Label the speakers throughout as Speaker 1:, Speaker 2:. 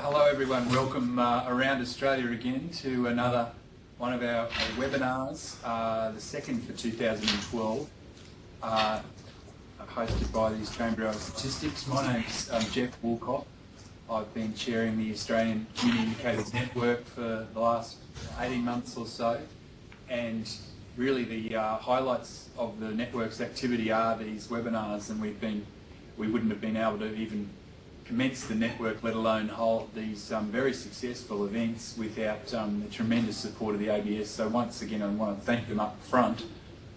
Speaker 1: Hello everyone, welcome around Australia again to another one of our webinars, the second for 2012, hosted by the Australian Bureau of Statistics. My name's Jeff Woolcott. I've been chairing the Australian Community Indicators Network for the last 18 months or so, and really the highlights of the network's activity are these webinars, and we wouldn't have been able to even commence the network, let alone hold these very successful events without the tremendous support of the ABS. So once again, I want to thank them up front.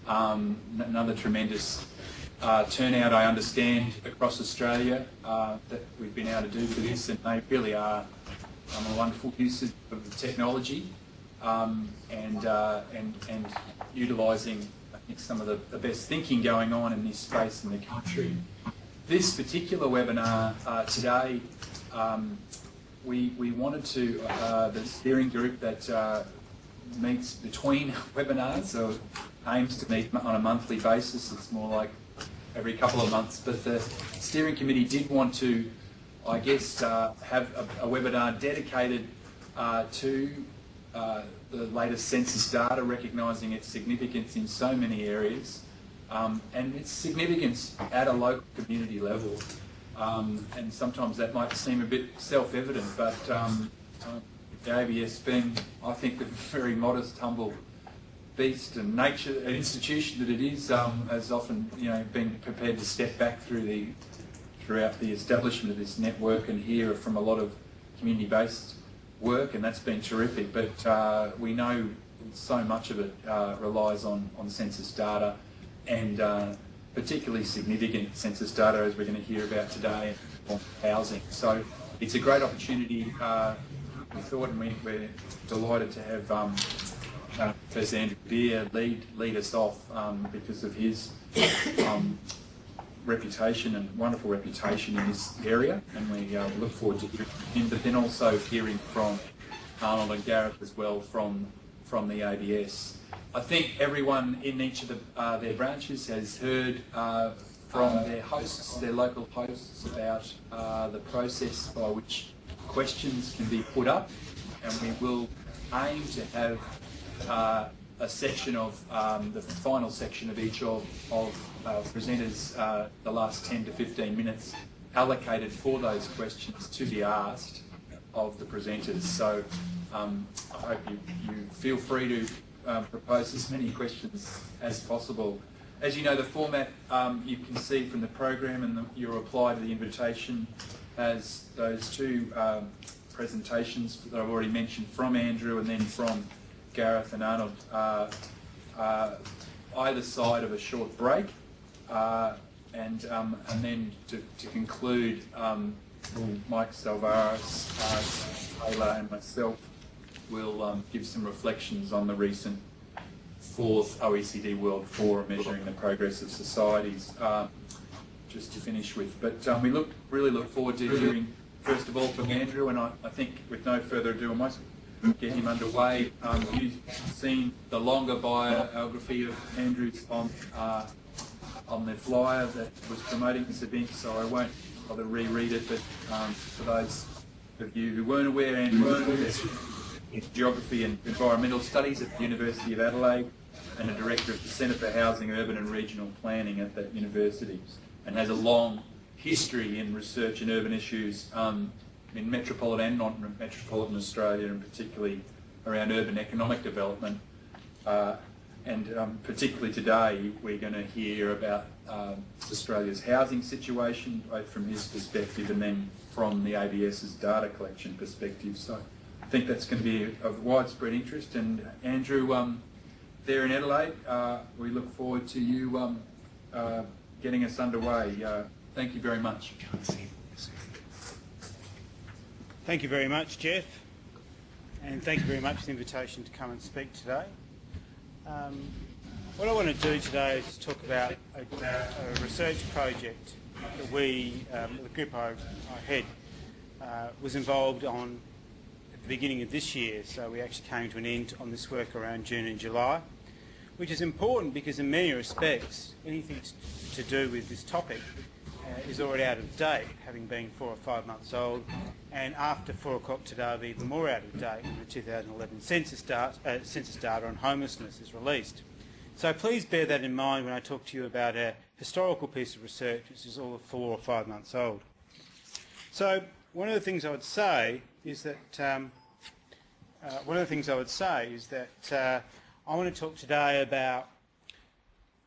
Speaker 1: Another tremendous turnout, I understand, across Australia that we've been able to do for this, and they really are a wonderful use of the technology and utilising, I think, some of the best thinking going on in this space in the country. This particular webinar today, we wanted to, the steering group that meets between webinars, so aims to meet on a monthly basis. It's more like every couple of months, but the steering committee did want to, I guess, have a webinar dedicated to the latest census data, recognising its significance in so many areas. And its significance at a local community level, and sometimes that might seem a bit self-evident, but the ABS being, I think, the very modest, humble beast and nature, an institution that it is, has often, been prepared to step back throughout the establishment of this network and hear from a lot of community-based work, and that's been terrific. But we know so much of it relies on census data, and particularly significant census data, as we're going to hear about today, on housing. So it's a great opportunity, we thought, and we're delighted to have Professor Andrew Beer lead us off because of his reputation and wonderful reputation in this area, and we look forward to hearing from him, but then also hearing from Arnold and Gareth as well from the ABS. I think everyone in each of their branches has heard from their hosts, their local hosts, about the process by which questions can be put up, and we will aim to have a section of the final section of each of presenters, the last 10 to 15 minutes, allocated for those questions to be asked of the presenters. So I hope you feel free to propose as many questions as possible. As you know, the format you can see from the program and your reply to the invitation has those two presentations that I've already mentioned from Andrew and then from Gareth and Arnold, either side of a short break, and then to conclude, Mike Salvaris, Taylor and myself will give some reflections on the recent 4th OECD World Forum measuring the progress of societies, just to finish with. But we really look forward to hearing, first of all, from Andrew, and I think with no further ado, I might get him underway. You've seen the longer biography of Andrew's on the flyer that was promoting this event, so I won't bother reread it, but for those of you who weren't aware, Andrew is Geography and Environmental Studies at the University of Adelaide and a Director of the Centre for Housing, Urban and Regional Planning at that university, and has a long history in research in urban issues in metropolitan and non-metropolitan Australia, and particularly around urban economic development. And particularly today, we're going to hear about Australia's housing situation, both from his perspective and then from the ABS's data collection perspective. So I think that's going to be of widespread interest. And Andrew, there in Adelaide, we look forward to you getting us underway. Thank you very much.
Speaker 2: Thank you very much, Jeff, and thank you very much for the invitation to come and speak today. What I want to do today is talk about a research project that the group I head, was involved on at the beginning of this year. So we actually came to an end on this work around June and July, which is important because in many respects, anything to do with this topic is already out of date, having been 4 or 5 months old, and after 4 o'clock today will be even more out of date when the 2011 census data on homelessness is released. So please bear that in mind when I talk to you about a historical piece of research which is all 4 or 5 months old. So one of the things I would say is that I want to talk today about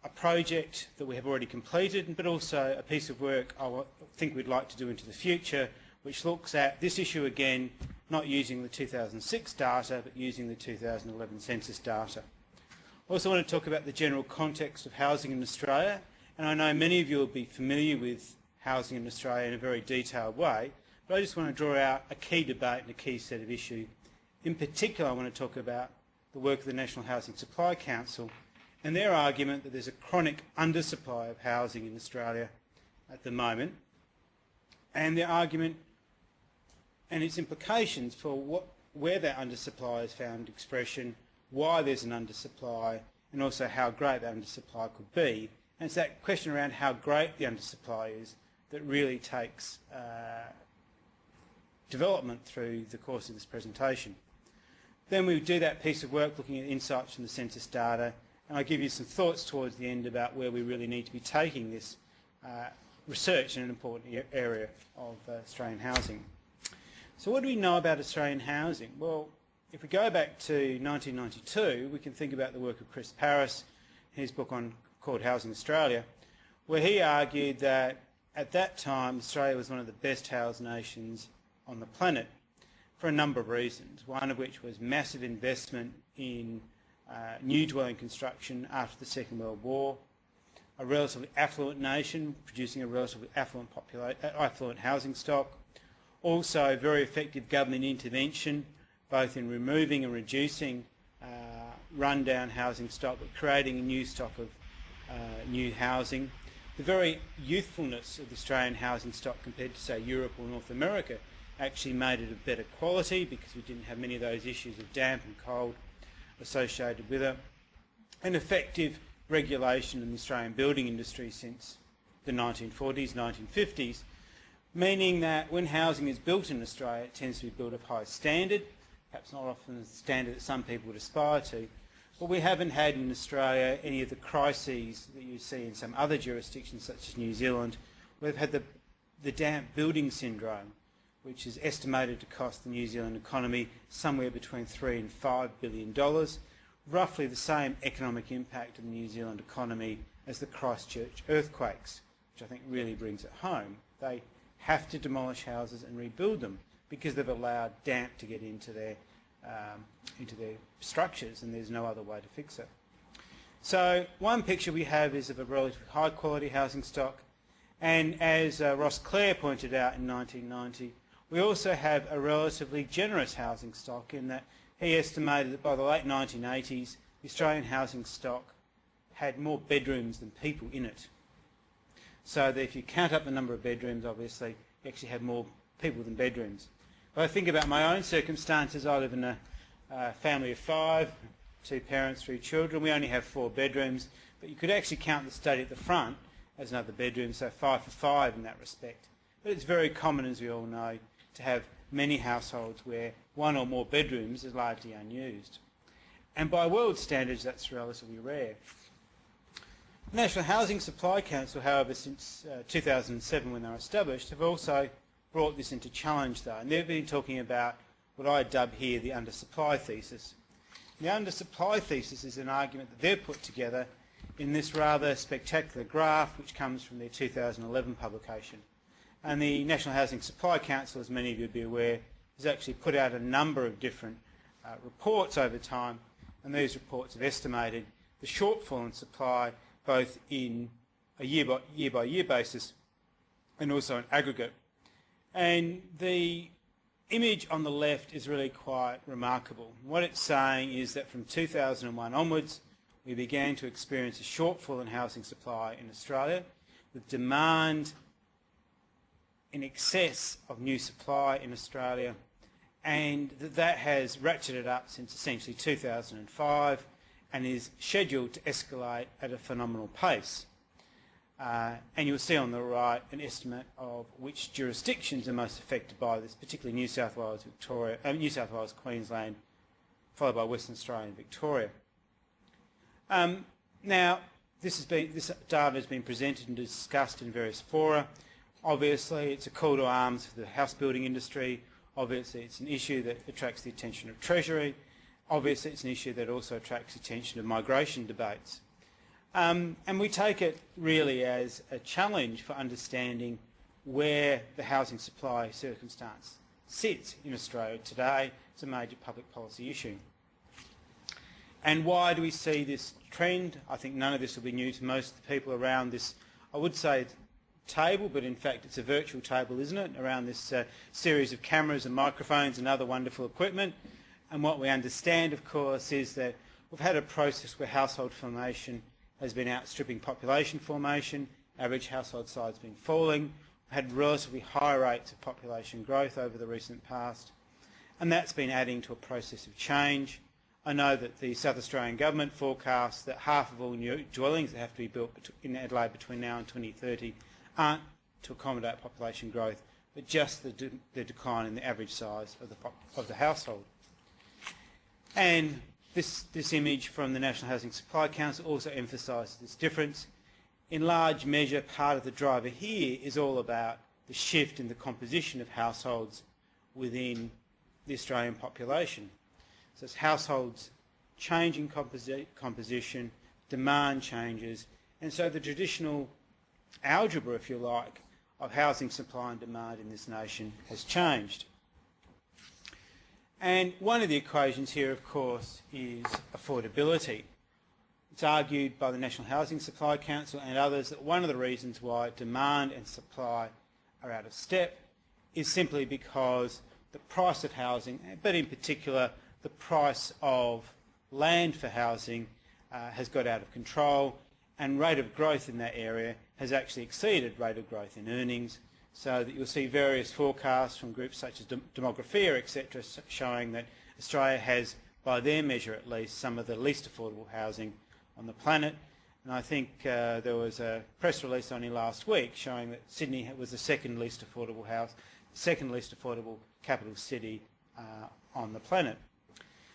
Speaker 2: a project that we have already completed, but also a piece of work I think we'd like to do into the future, which looks at this issue again, not using the 2006 data, but using the 2011 census data. I also want to talk about the general context of housing in Australia, and I know many of you will be familiar with housing in Australia in a very detailed way, but I just want to draw out a key debate and a key set of issues. In particular, I want to talk about the work of the National Housing Supply Council and their argument that there's a chronic undersupply of housing in Australia at the moment, and their argument and its implications for where that undersupply has found expression, why there's an undersupply, and also how great that undersupply could be. And it's that question around how great the undersupply is that really takes development through the course of this presentation. Then we do that piece of work looking at insights from the census data, and I'll give you some thoughts towards the end about where we really need to be taking this research in an important area of Australian housing. So what do we know about Australian housing? Well, if we go back to 1992, we can think about the work of Chris Paris, his book called Housing Australia, where he argued that at that time Australia was one of the best housed nations on the planet for a number of reasons, one of which was massive investment in new dwelling construction after the Second World War, a relatively affluent nation producing a relatively affluent housing stock, also very effective government intervention both in removing and reducing rundown housing stock but creating a new stock of new housing. The very youthfulness of the Australian housing stock compared to, say, Europe or North America actually made it of better quality because we didn't have many of those issues of damp and cold associated with it, and effective regulation in the Australian building industry since the 1940s, 1950s, meaning that when housing is built in Australia, it tends to be built of high standard, perhaps not often the standard that some people would aspire to, but we haven't had in Australia any of the crises that you see in some other jurisdictions such as New Zealand. We've had the damp building syndrome, which is estimated to cost the New Zealand economy somewhere between $3 and $5 billion, roughly the same economic impact on the New Zealand economy as the Christchurch earthquakes, which I think really brings it home. They have to demolish houses and rebuild them because they've allowed damp to get into their structures, and there's no other way to fix it. So one picture we have is of a relatively high quality housing stock, and as Ross Clare pointed out in 1990, we also have a relatively generous housing stock in that he estimated that by the late 1980s the Australian housing stock had more bedrooms than people in it. So that if you count up the number of bedrooms, obviously you actually have more people than bedrooms. But I think about my own circumstances. I live in a family of 5, 2 parents, 3 children. We only have 4 bedrooms, but you could actually count the study at the front as another bedroom, so 5 for 5 in that respect. But it's very common, as we all know, to have many households where 1 or more bedrooms is largely unused. And by world standards, that's relatively rare. The National Housing Supply Council, however, since 2007 when they were established, have also brought this into challenge, though, and they've been talking about what I dub here the undersupply thesis. The undersupply thesis is an argument that they've put together in this rather spectacular graph which comes from their 2011 publication. And the National Housing Supply Council, as many of you would be aware, has actually put out a number of different reports over time, and these reports have estimated the shortfall in supply both in a year-by-year basis and also in aggregate. And the image on the left is really quite remarkable. What it's saying is that from 2001 onwards, we began to experience a shortfall in housing supply in Australia, with demand in excess of new supply in Australia, and that has ratcheted up since essentially 2005 and is scheduled to escalate at a phenomenal pace. And you'll see on the right an estimate of which jurisdictions are most affected by this, particularly New South Wales, Queensland, followed by Western Australia and Victoria. Now, this data has been presented and discussed in various fora. Obviously, it's a call to arms for the house building industry. Obviously, it's an issue that attracts the attention of Treasury. Obviously, it's an issue that also attracts the attention of migration debates. And we take it really as a challenge for understanding where the housing supply circumstance sits in Australia today. It's a major public policy issue. And why do we see this trend? I think none of this will be new to most of the people around this, I would say, table, but in fact it's a virtual table, isn't it, around this series of cameras and microphones and other wonderful equipment. And what we understand, of course, is that we've had a process where household formation has been outstripping population formation, average household size has been falling, we've had relatively high rates of population growth over the recent past, and that's been adding to a process of change. I know that the South Australian Government forecasts that half of all new dwellings that have to be built in Adelaide between now and 2030 aren't to accommodate population growth, but just the decline in the average size of the household. And this image from the National Housing Supply Council also emphasises this difference. In large measure, part of the driver here is all about the shift in the composition of households within the Australian population. So it's households changing composition, demand changes, and so the traditional algebra, if you like, of housing supply and demand in this nation has changed. And one of the equations here, of course, is affordability. It's argued by the National Housing Supply Council and others that one of the reasons why demand and supply are out of step is simply because the price of housing, but in particular the price of land for housing, has got out of control, and rate of growth in that area has actually exceeded rate of growth in earnings, so that you'll see various forecasts from groups such as Demographia, etc., showing that Australia has, by their measure at least, some of the least affordable housing on the planet. And I think there was a press release only last week showing that Sydney was the second least affordable capital city on the planet.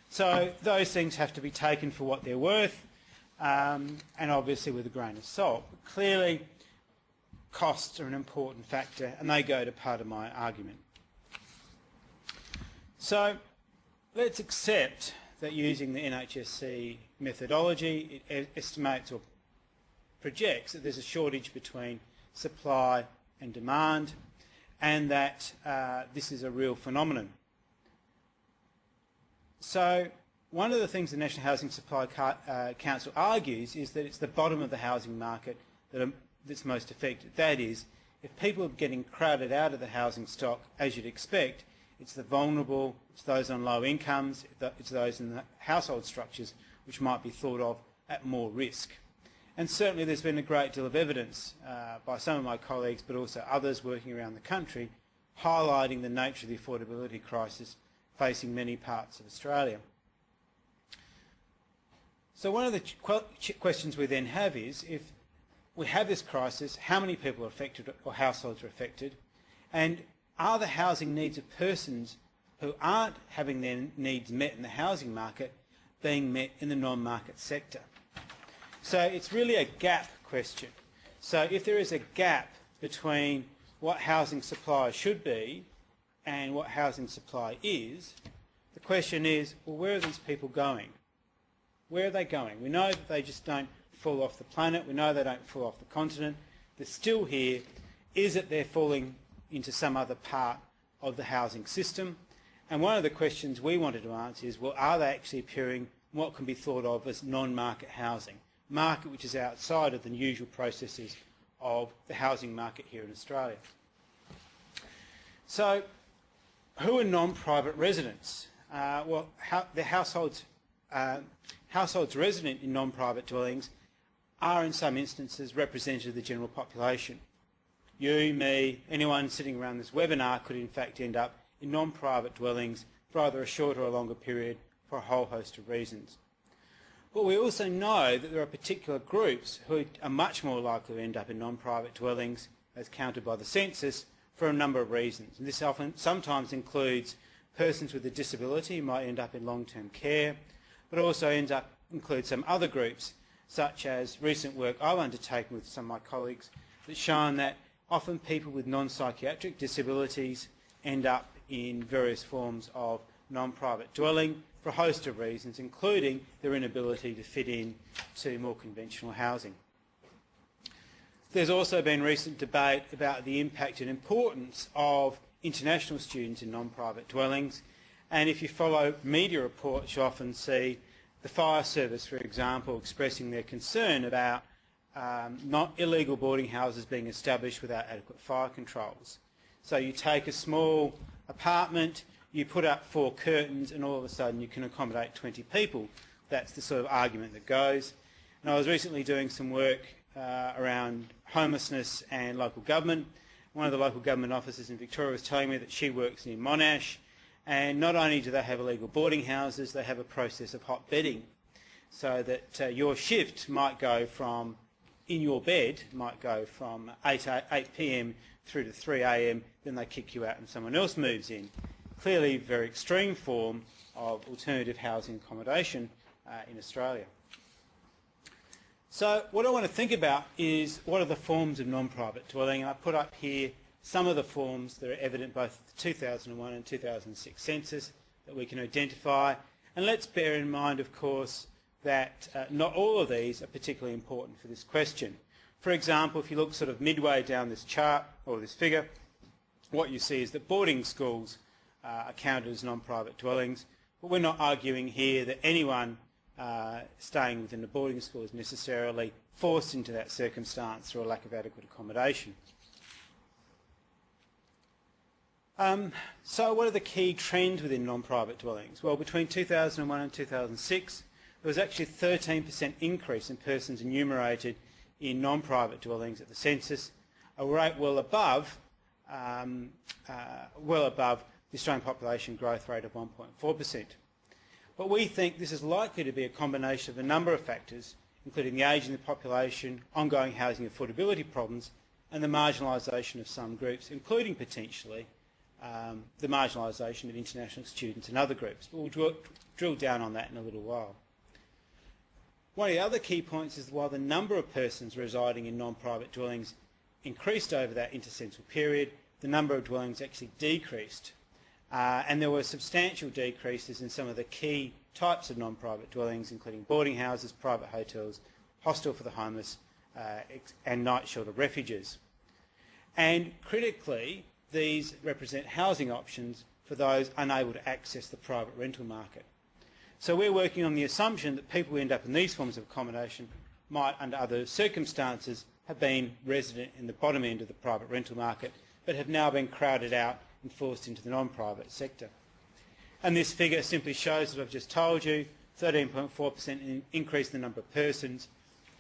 Speaker 2: So those things have to be taken for what they're worth, and obviously with a grain of salt. But clearly, costs are an important factor, and they go to part of my argument. So let's accept that using the NHSC methodology, it estimates or projects that there's a shortage between supply and demand, and that this is a real phenomenon. So one of the things the National Housing Supply Council argues is that it's the bottom of the housing market that's most affected. That is, if people are getting crowded out of the housing stock, as you'd expect, it's the vulnerable, it's those on low incomes, it's those in the household structures which might be thought of at more risk. And certainly there's been a great deal of evidence by some of my colleagues, but also others working around the country, highlighting the nature of the affordability crisis facing many parts of Australia. So one of the questions we then have is, if we have this crisis, how many people are affected or households are affected, and are the housing needs of persons who aren't having their needs met in the housing market being met in the non-market sector? So it's really a gap question. So if there is a gap between what housing supply should be and what housing supply is, the question is, well, where are these people going? Where are they going? We know that they just don't fall off the planet. We know they don't fall off the continent. They're still here. Is it they're falling into some other part of the housing system? And one of the questions we wanted to answer is, well, are they actually appearing in what can be thought of as non-market housing? Market which is outside of the usual processes of the housing market here in Australia. So, who are non-private residents? Well, the households resident in non-private dwellings are in some instances representative of the general population. You, me, anyone sitting around this webinar could in fact end up in non-private dwellings for either a shorter or longer period for a whole host of reasons. But we also know that there are particular groups who are much more likely to end up in non-private dwellings as counted by the census for a number of reasons. And this sometimes includes persons with a disability who might end up in long-term care, but also includes some other groups, such as recent work I've undertaken with some of my colleagues that's shown that often people with non-psychiatric disabilities end up in various forms of non-private dwelling for a host of reasons, including their inability to fit in to more conventional housing. There's also been recent debate about the impact and importance of international students in non-private dwellings, and if you follow media reports, you often see the fire service, for example, expressing their concern about not illegal boarding houses being established without adequate fire controls. So you take a small apartment, you put up 4 curtains, and all of a sudden you can accommodate 20 people. That's the sort of argument that goes. And I was recently doing some work around homelessness and local government. One of the local government officers in Victoria was telling me that she works near Monash, and not only do they have illegal boarding houses, they have a process of hot bedding, so that your shift might go from, in your bed, might go from 8 p.m. through to 3 a.m, then they kick you out and someone else moves in. Clearly a very extreme form of alternative housing accommodation in Australia. So what I want to think about is what are the forms of non-private dwelling, and I put up here some of the forms that are evident both in the 2001 and 2006 census that we can identify. And let's bear in mind, of course, that not all of these are particularly important for this question. For example, if you look sort of midway down this chart or this figure, what you see is that boarding schools are counted as non-private dwellings, but we're not arguing here that anyone staying within a boarding school is necessarily forced into that circumstance through a lack of adequate accommodation. So what are the key trends within non-private dwellings? Well, between 2001 and 2006, there was actually a 13% increase in persons enumerated in non-private dwellings at the census, a rate well above the Australian population growth rate of 1.4%. But we think this is likely to be a combination of a number of factors, including the ageing of the population, ongoing housing affordability problems, and the marginalisation of some groups, including potentially the marginalisation of international students and other groups. But we'll drill down on that in a little while. One of the other key points is while the number of persons residing in non-private dwellings increased over that intercensual period, the number of dwellings actually decreased. And there were substantial decreases in some of the key types of non-private dwellings, including boarding houses, private hotels, hostel for the homeless, and night shelter refuges. And critically, these represent housing options for those unable to access the private rental market. So we're working on the assumption that people who end up in these forms of accommodation might, under other circumstances, have been resident in the bottom end of the private rental market, but have now been crowded out and forced into the non-private sector. And this figure simply shows what I've just told you, 13.4% increase in the number of persons,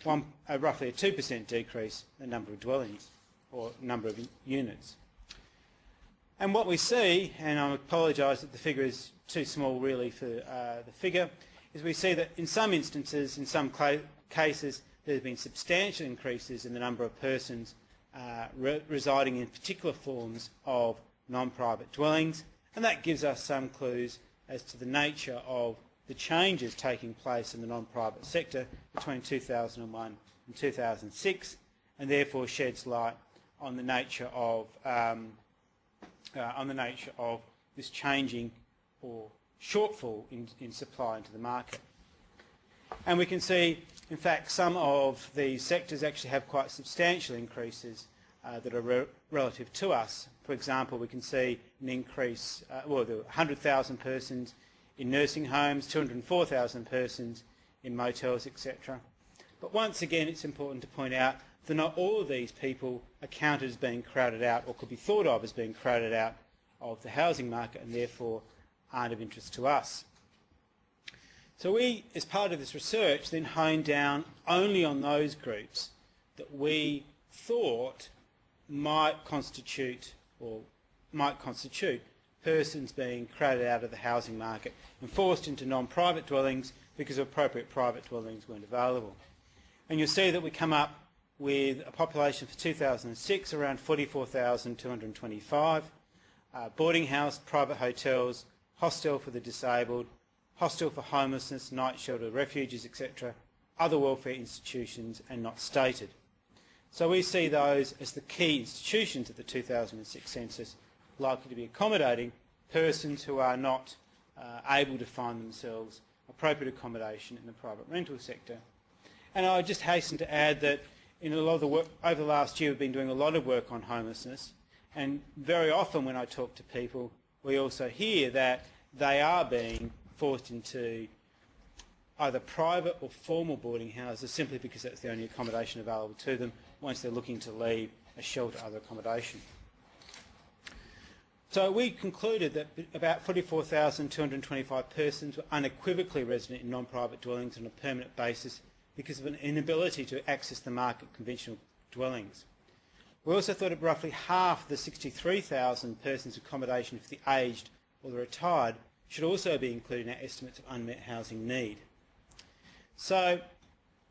Speaker 2: roughly a 2% decrease in the number of dwellings or number of units. And what we see, and I apologise that the figure is too small really for the figure, is we see that in some instances, in some cases, there have been substantial increases in the number of persons residing in particular forms of non-private dwellings, and that gives us some clues as to the nature of the changes taking place in the non-private sector between 2001 and 2006, and therefore sheds light on the nature of this changing or shortfall in supply into the market. And we can see, in fact, some of these sectors actually have quite substantial increases that are relative to us. For example, we can see an increase, there were 100,000 persons in nursing homes, 204,000 persons in motels, etc. But once again, it's important to point out that not all of these people are counted as being crowded out or could be thought of as being crowded out of the housing market and therefore aren't of interest to us. So we, as part of this research, then honed down only on those groups that we thought might constitute persons being crowded out of the housing market and forced into non-private dwellings because appropriate private dwellings weren't available. And you'll see that we come up with a population for 2006 around 44,225, boarding house, private hotels, hostel for the disabled, hostel for homelessness, night shelter, refuges, etc., other welfare institutions and not stated. So we see those as the key institutions of the 2006 census, likely to be accommodating persons who are not able to find themselves appropriate accommodation in the private rental sector. And I would just hasten to add that in a lot of the work over the last year, we've been doing a lot of work on homelessness, and very often when I talk to people, we also hear that they are being forced into either private or formal boarding houses simply because that's the only accommodation available to them once they're looking to leave a shelter or other accommodation. So we concluded that about 44,225 persons were unequivocally resident in non-private dwellings on a permanent basis because of an inability to access the market conventional dwellings. We also thought that roughly half of the 63,000 persons accommodation for the aged or the retired should also be included in our estimates of unmet housing need. So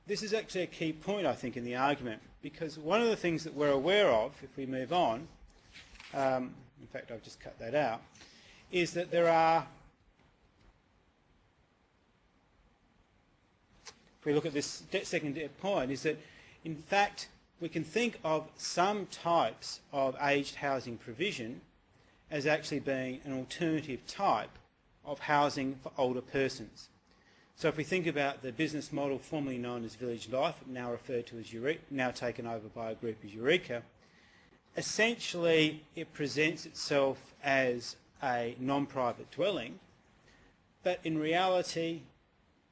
Speaker 2: this is actually a key point, I think, in the argument, because one of the things that we're aware of, if we move on, in fact I've just cut that out, is that there are, if we look at this second point, is that in fact we can think of some types of aged housing provision as actually being an alternative type of housing for older persons. So if we think about the business model formerly known as Village Life, now referred to as Eureka, now taken over by a group as Eureka, essentially it presents itself as a non-private dwelling, but in reality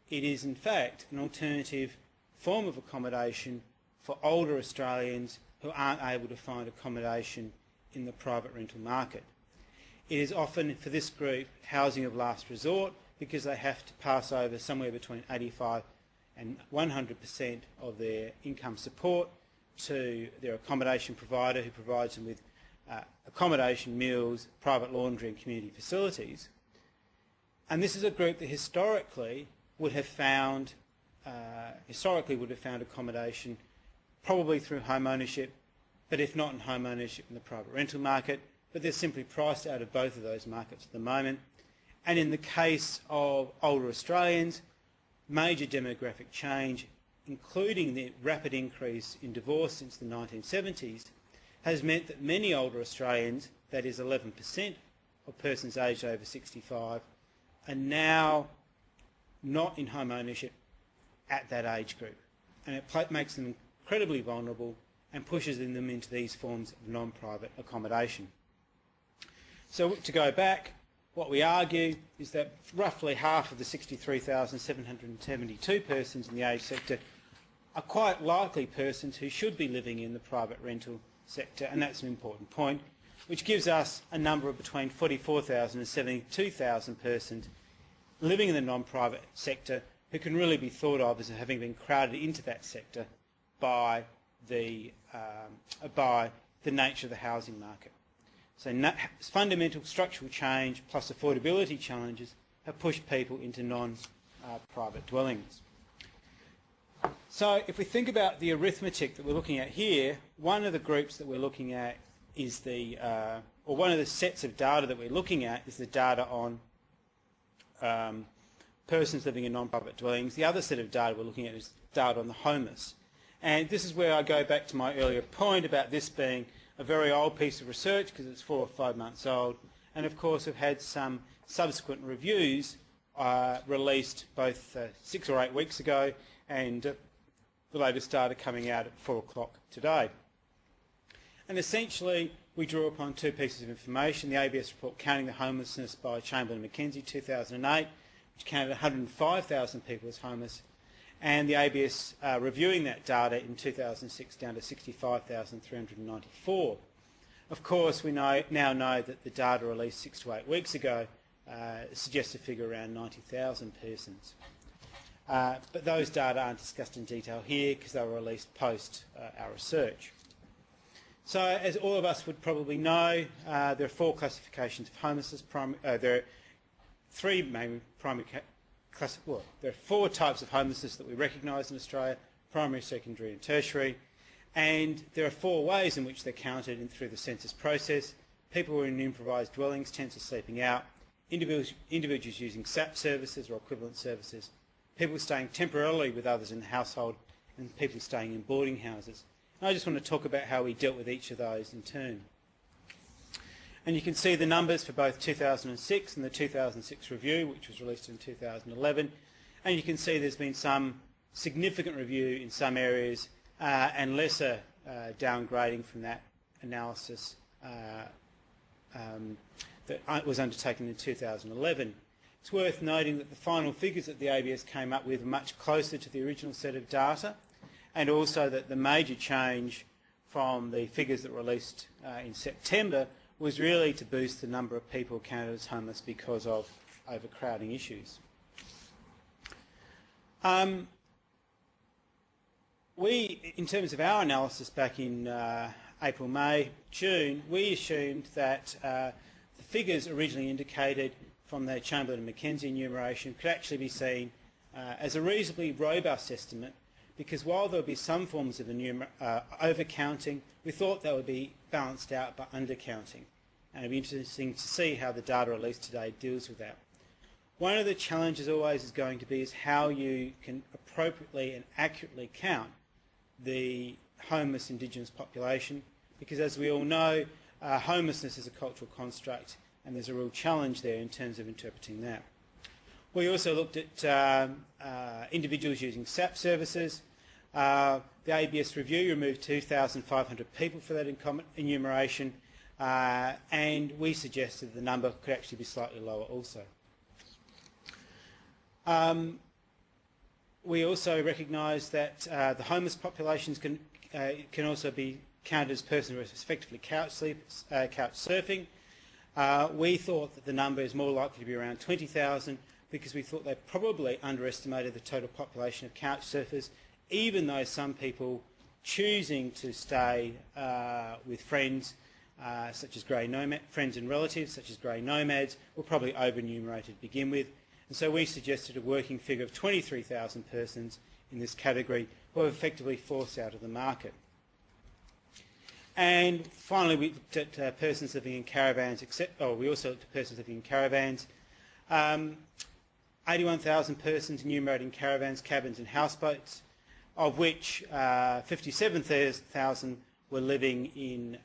Speaker 2: it is in fact an alternative form of accommodation for older Australians who aren't able to find accommodation in the private rental market. It is often, for this group, housing of last resort because they have to pass over somewhere between 85 and 100% of their income support to their accommodation provider, who provides them with accommodation, meals, private laundry and community facilities. And this is a group that historically would have found accommodation probably through home ownership, but if not in home ownership, in the private rental market, but they're simply priced out of both of those markets at the moment. And in the case of older Australians, major demographic change, including the rapid increase in divorce since the 1970s, has meant that many older Australians, that is 11% of persons aged over 65, are now not in home ownership at that age group. And it makes them incredibly vulnerable and pushes them into these forms of non-private accommodation. So to go back, what we argue is that roughly half of the 63,772 persons in the aged sector are quite likely persons who should be living in the private rental sector, and that's an important point, which gives us a number of between 44,000 and 72,000 persons living in the non-private sector who can really be thought of as having been crowded into that sector by the nature of the housing market. So fundamental structural change plus affordability challenges have pushed people into non-private dwellings. So if we think about the arithmetic that we're looking at here, one of the groups that we're looking at is or one of the sets of data that we're looking at is the data on persons living in non-private dwellings. The other set of data we're looking at is data on the homeless. And this is where I go back to my earlier point about this being a very old piece of research because it's 4 or 5 months old. And of course we've had some subsequent reviews released both 6 or 8 weeks ago, and the latest data coming out at 4 o'clock today. And essentially we drew upon 2 pieces of information: the ABS report counting the homelessness by Chamberlain Mackenzie 2008, which counted 105,000 people as homeless, and the ABS reviewing that data in 2006 down to 65,394. Of course, we now know that the data released 6 to 8 weeks ago suggests a figure around 90,000 persons. But those data aren't discussed in detail here because they were released post our research. So as all of us would probably know, there are 4 classifications of homelessness. There are 3 main primary there are 4 types of homelessness that we recognise in Australia: primary, secondary and tertiary. And there are 4 ways in which they're counted through the census process. People who are in improvised dwellings, tents are sleeping out, individuals using SAP services or equivalent services, people staying temporarily with others in the household, and people staying in boarding houses. And I just want to talk about how we dealt with each of those in turn. And you can see the numbers for both 2006 and the 2006 review, which was released in 2011. And you can see there's been some significant review in some areas and lesser downgrading from that analysis that was undertaken in 2011. It's worth noting that the final figures that the ABS came up with were much closer to the original set of data, and also that the major change from the figures that were released in September was really to boost the number of people counted as homeless because of overcrowding issues. In terms of our analysis back in April, May, June, we assumed that the figures originally indicated from the Chamberlain and Mackenzie enumeration could actually be seen as a reasonably robust estimate, because while there would be some forms of overcounting, we thought they would be balanced out by undercounting. And it'd be interesting to see how the data released today deals with that. One of the challenges always is going to be is how you can appropriately and accurately count the homeless Indigenous population, because as we all know, homelessness is a cultural construct, and there's a real challenge there in terms of interpreting that. We also looked at individuals using SAP services. The ABS review removed 2,500 people for that enumeration, and we suggested the number could actually be slightly lower also. We also recognise that the homeless populations can also be counted as persons who are effectively couch surfing. We thought that the number is more likely to be around 20,000, because we thought they probably underestimated the total population of couch surfers, even though some people choosing to stay with friends, such as grey nomads, friends and relatives, such as grey nomads, were probably over-enumerated to begin with. And so we suggested a working figure of 23,000 persons in this category who are effectively forced out of the market. And finally, we looked at persons living in caravans, we also looked at persons living in caravans. 81,000 persons enumerated in caravans, cabins and houseboats, of which 57,000 were living in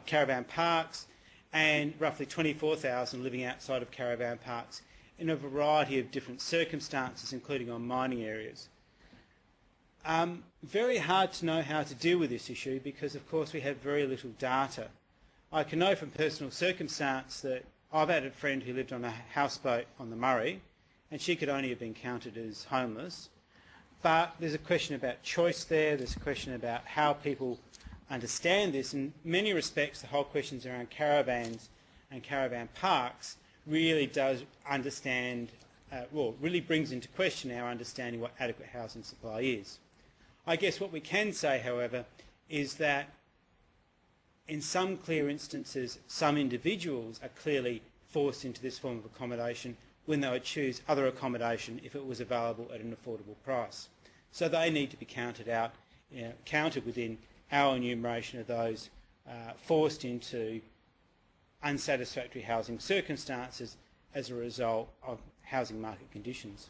Speaker 2: caravan parks, and roughly 24,000 living outside of caravan parks in a variety of different circumstances, including on mining areas. Very hard to know how to deal with this issue because, of course, we have very little data. I can know from personal circumstance that I've had a friend who lived on a houseboat on the Murray, and she could only have been counted as homeless. But there's a question about choice there, there's a question about how people understand this. In many respects, the whole questions around caravans and caravan parks really does understand, really brings into question our understanding what adequate housing supply is. I guess what we can say, however, is that in some clear instances, some individuals are clearly forced into this form of accommodation when they would choose other accommodation if it was available at an affordable price. So they need to be counted out, counted within our enumeration of those forced into unsatisfactory housing circumstances as a result of housing market conditions.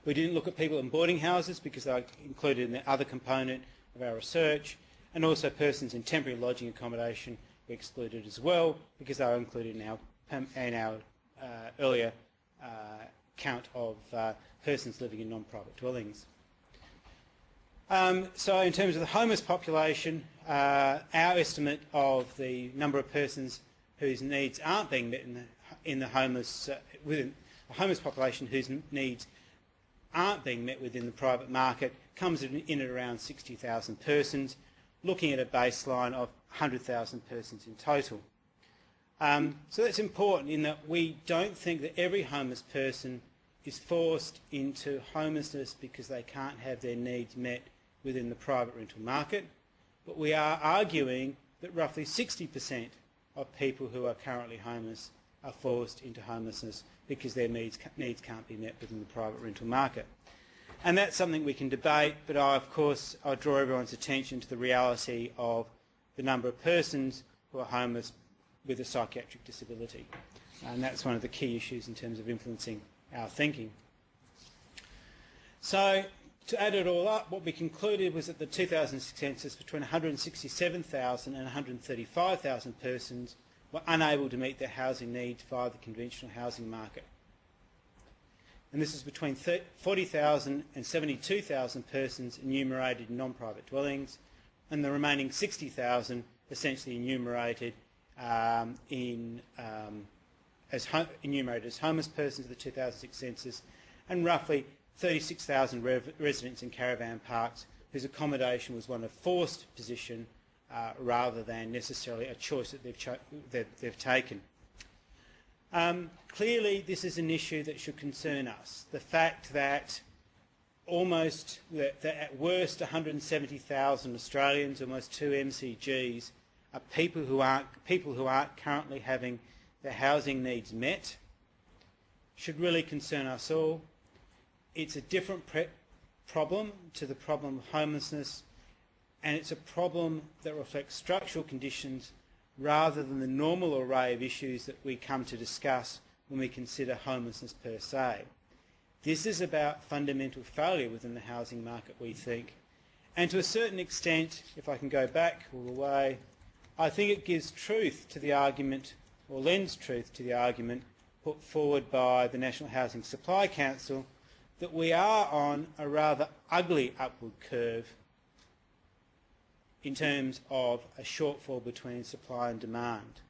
Speaker 2: We didn't look at people in boarding houses because they are included in the other component of our research, and also persons in temporary lodging accommodation were excluded as well because they are included in our earlier count of persons living in non-private dwellings. So in terms of the homeless population, our estimate of the number of persons whose needs aren't being met in the homeless, within a homeless population whose needs aren't being met within the private market comes in at around 60,000 persons, looking at a baseline of 100,000 persons in total. So that's important in that we don't think that every homeless person is forced into homelessness because they can't have their needs met within the private rental market, but we are arguing that roughly 60% of people who are currently homeless are forced into homelessness because their needs can't be met within the private rental market. And that's something we can debate, but I draw everyone's attention to the reality of the number of persons who are homeless with a psychiatric disability. And that's one of the key issues in terms of influencing our thinking. So, to add it all up, what we concluded was that the 2006 census, between 167,000 and 135,000 persons were unable to meet their housing needs via the conventional housing market. And this is between 40,000 and 72,000 persons enumerated in non-private dwellings, and the remaining 60,000 essentially enumerated as homeless persons of the 2006 census, and roughly 36,000 residents in caravan parks whose accommodation was one of forced position rather than necessarily a choice that they've taken. Clearly, this is an issue that should concern us. The fact that that at worst 170,000 Australians, almost 2 MCGs, are people who aren't currently having their housing needs met, should really concern us all. It's a different problem to the problem of homelessness, and it's a problem that reflects structural conditions rather than the normal array of issues that we come to discuss when we consider homelessness per se. This is about fundamental failure within the housing market, we think. And to a certain extent, if I can go back all the way, I think it gives truth to the argument, or lends truth to the argument, put forward by the National Housing Supply Council that we are on a rather ugly upward curve in terms of a shortfall between supply and demand.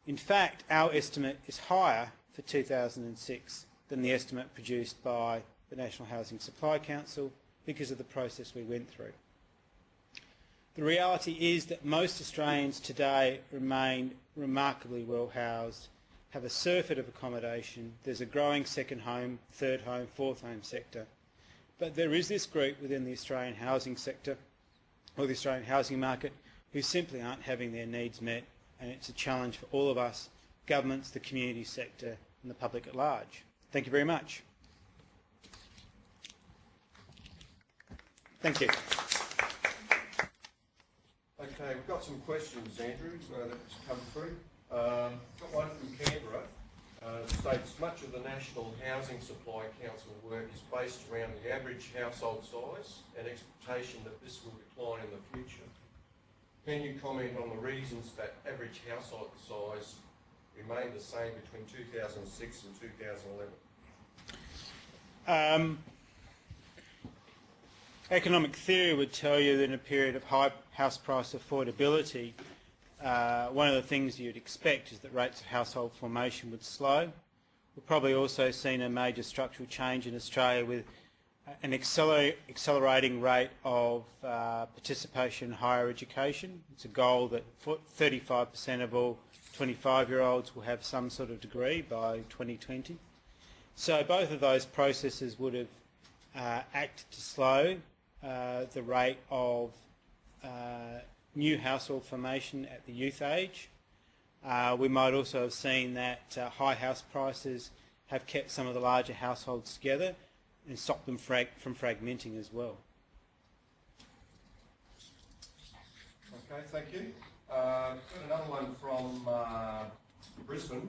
Speaker 2: In fact, our estimate is higher for 2006 than the estimate produced by the National Housing Supply Council because of the process we went through. The reality is that most Australians today remain remarkably well housed, have a surfeit of accommodation, there's a growing second home, third home, fourth home sector, but there is this group within the Australian housing sector, or the Australian housing market, who simply aren't having their needs met, and it's a challenge for all of us, governments, the community sector and the public at large. Thank you very much. Thank you.
Speaker 3: Okay, we've got some questions, Andrew, that's come through. Got one from Canberra. States much of the National Housing Supply Council work is based around the average household size and expectation that this will decline in the future. Can you comment on the reasons that average household size remained the same between 2006 and 2011?
Speaker 2: Economic theory would tell you that in a period of high house price affordability, one of the things you'd expect is that rates of household formation would slow. We've probably also seen a major structural change in Australia with an accelerating rate of participation in higher education. It's a goal that 35% of all 25-year-olds will have some sort of degree by 2020. So both of those processes would have acted to slow the rate of new household formation at the youth age. We might also have seen that high house prices have kept some of the larger households together and stopped them from fragmenting as well.
Speaker 3: Okay, thank you. Got another one from Brisbane.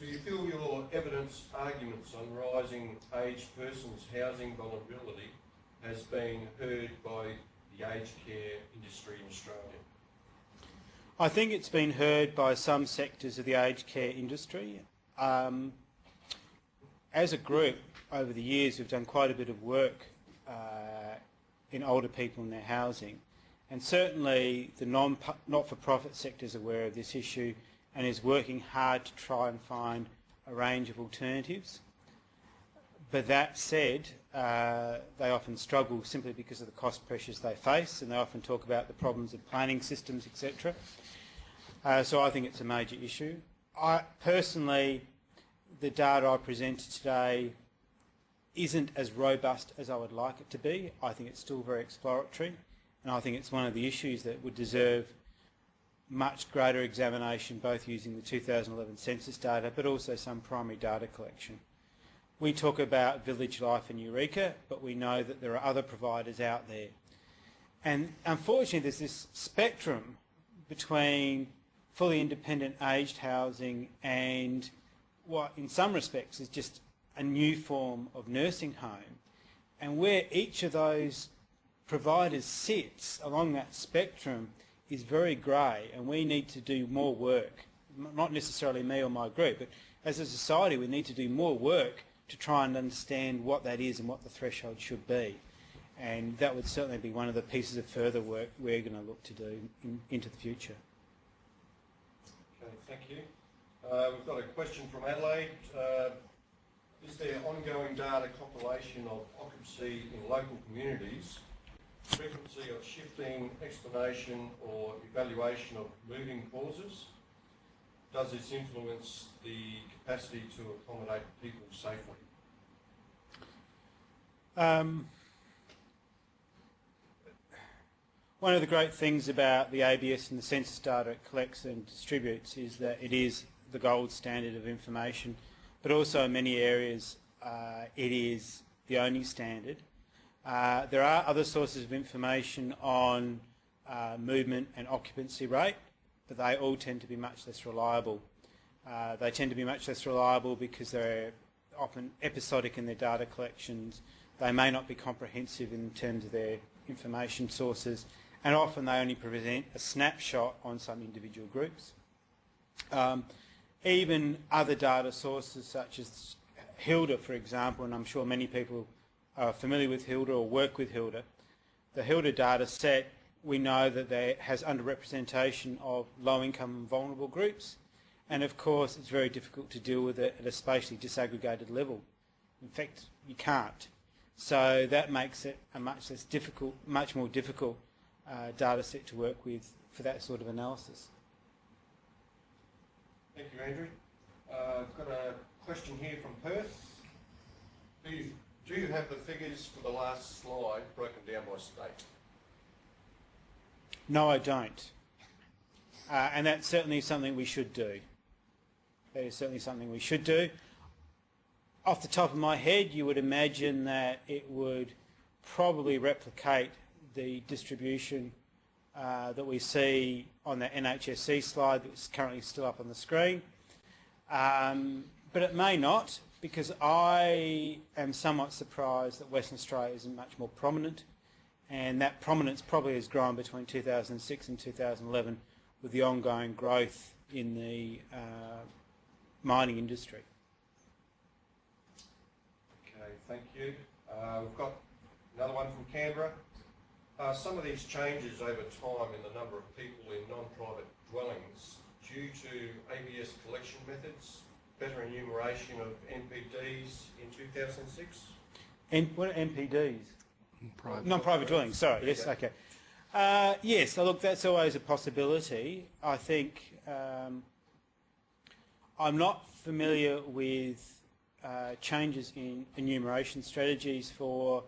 Speaker 3: Do you feel your evidence arguments on rising aged persons' housing vulnerability has been heard by the aged care industry in Australia?
Speaker 2: I think it's been heard by some sectors of the aged care industry. As a group, over the years, we've done quite a bit of work in older people and their housing. And certainly the not-for-profit sector is aware of this issue and is working hard to try and find a range of alternatives. But that said, they often struggle simply because of the cost pressures they face, and they often talk about the problems of planning systems, etc. So I think it's a major issue. Personally, the data I presented today isn't as robust as I would like it to be. I think it's still very exploratory, and I think it's one of the issues that would deserve much greater examination, both using the 2011 census data but also some primary data collection. We talk about Village Life and Eureka, but we know that there are other providers out there. And unfortunately, there's this spectrum between fully independent aged housing and what in some respects is just a new form of nursing home. And where each of those providers sits along that spectrum is very grey, and we need to do more work, not necessarily me or my group, but as a society we need to do more work to try and understand what that is and what the threshold should be. And that would certainly be one of the pieces of further work we're going to look to do into the future.
Speaker 3: Okay, thank you. We've got a question from Adelaide. Is there ongoing data compilation of occupancy in local communities, frequency of shifting, explanation or evaluation of moving clauses? Does this influence the capacity to accommodate people safely?
Speaker 2: One of the great things about the ABS and the census data it collects and distributes is that it is the gold standard of information, but also in many areas it is the only standard. There are other sources of information on movement and occupancy rate, but they all tend to be much less reliable. They tend to be much less reliable because they're often episodic in their data collections. They may not be comprehensive in terms of their information sources, and often they only present a snapshot on some individual groups. Even other data sources such as HILDA, for example, and I'm sure many people are familiar with HILDA or work with HILDA. The HILDA data set, we know that there has underrepresentation of low-income and vulnerable groups, and of course it's very difficult to deal with it at a spatially disaggregated level. In fact, you can't. So that makes it a much more difficult data set to work with for that sort of analysis.
Speaker 3: Thank you, Andrew. I've got a question here from Perth. Do you have the figures for the last slide broken down by state?
Speaker 2: No, I don't. And that's certainly something we should do. That is certainly something we should do. Off the top of my head, you would imagine that it would probably replicate the distribution that we see on the NHSC slide that's currently still up on the screen. But it may not, because I am somewhat surprised that Western Australia isn't much more prominent, and that prominence probably has grown between 2006 and 2011 with the ongoing growth in the mining industry.
Speaker 3: Okay, thank you. We've got another one from Canberra. Some of these changes over time in the number of people in non-private dwellings due to ABS collection methods, better enumeration of NPDs in 2006?
Speaker 2: What are NPDs? Non-private dwellings, sorry, yes, okay. Yes, so look, that's always a possibility. I think I'm not familiar with changes in enumeration strategies for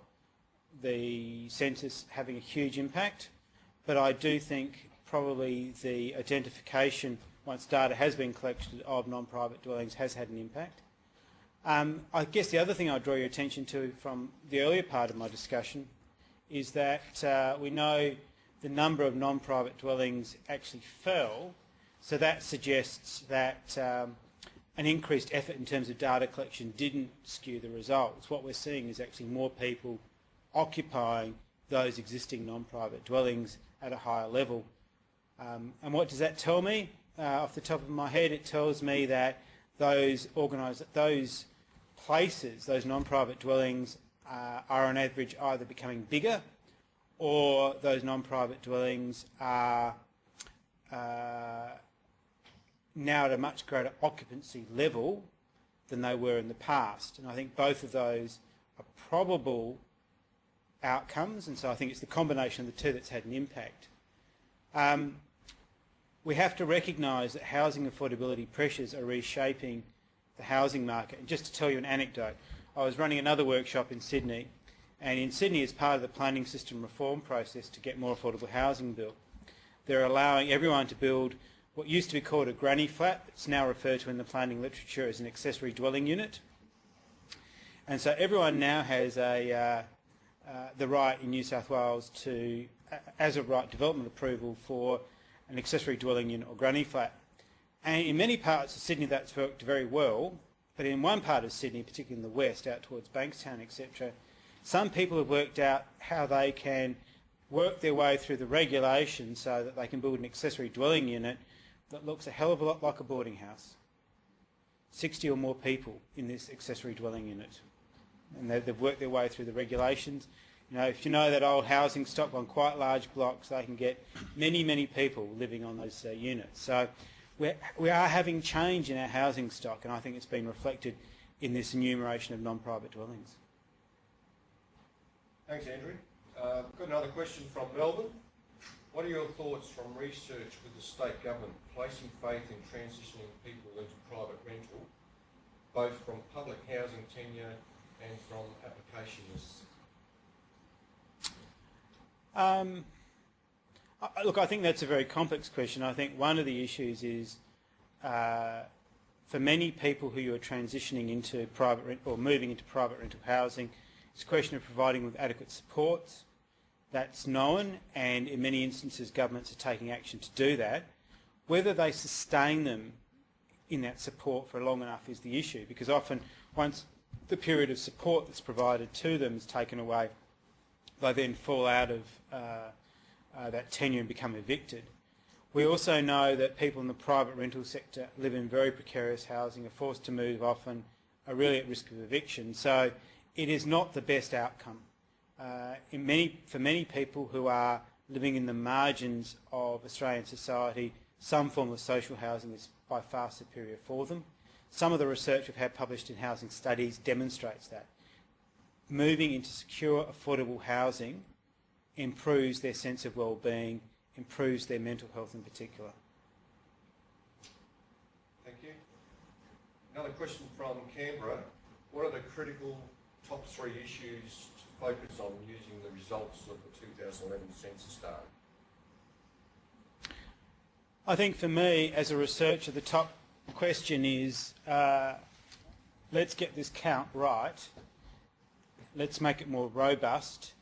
Speaker 2: the census having a huge impact, but I do think probably the identification, once data has been collected, of non-private dwellings has had an impact. I guess the other thing I'd draw your attention to from the earlier part of my discussion is that we know the number of non-private dwellings actually fell, so that suggests that an increased effort in terms of data collection didn't skew the results. What we're seeing is actually more people occupying those existing non-private dwellings at a higher level. And what does that tell me? Off the top of my head, it tells me that those places, those non-private dwellings, are on average either becoming bigger, or those non-private dwellings are now at a much greater occupancy level than they were in the past. And I think both of those are probable outcomes, and so I think it's the combination of the two that's had an impact. We have to recognise that housing affordability pressures are reshaping the housing market. And just to tell you an anecdote, I was running another workshop in Sydney, and in Sydney, as part of the planning system reform process to get more affordable housing built, they're allowing everyone to build what used to be called a granny flat. It's now referred to in the planning literature as an accessory dwelling unit. And so everyone now has the right in New South Wales to, as a right, development approval for an accessory dwelling unit or granny flat. And in many parts of Sydney that's worked very well, but in one part of Sydney, particularly in the west, out towards Bankstown, etc., some people have worked out how they can work their way through the regulations so that they can build an accessory dwelling unit that looks a hell of a lot like a boarding house. 60 or more people in this accessory dwelling unit. And they've worked their way through the regulations. You know, if you know that old housing stock on quite large blocks, they can get many, many people living on those units. So we are having change in our housing stock, and I think it's been reflected in this enumeration of non-private dwellings.
Speaker 3: Thanks, Andrew. Got another question from Melbourne. What are your thoughts from research with the state government placing faith in transitioning people into private rental, both from public housing tenure and from application lists?
Speaker 2: Look, I think that's a very complex question. I think one of the issues is for many people who are transitioning into private rent or moving into private rental housing, it's a question of providing with adequate supports. That's known, and in many instances governments are taking action to do that. Whether they sustain them in that support for long enough is the issue, because often once the period of support that's provided to them is taken away, they then fall out of that tenure and become evicted. We also know that people in the private rental sector live in very precarious housing, are forced to move often, are really at risk of eviction. So it is not the best outcome. For many people who are living in the margins of Australian society, some form of social housing is by far superior for them. Some of the research we've had published in housing studies demonstrates that. Moving into secure, affordable housing improves their sense of well-being, improves their mental health in particular.
Speaker 3: Thank you. Another question from Canberra. What are the critical top 3 issues to focus on using the results of the 2011 census data?
Speaker 2: I think for me, as a researcher, the top question is let's get this count right, let's make it more robust,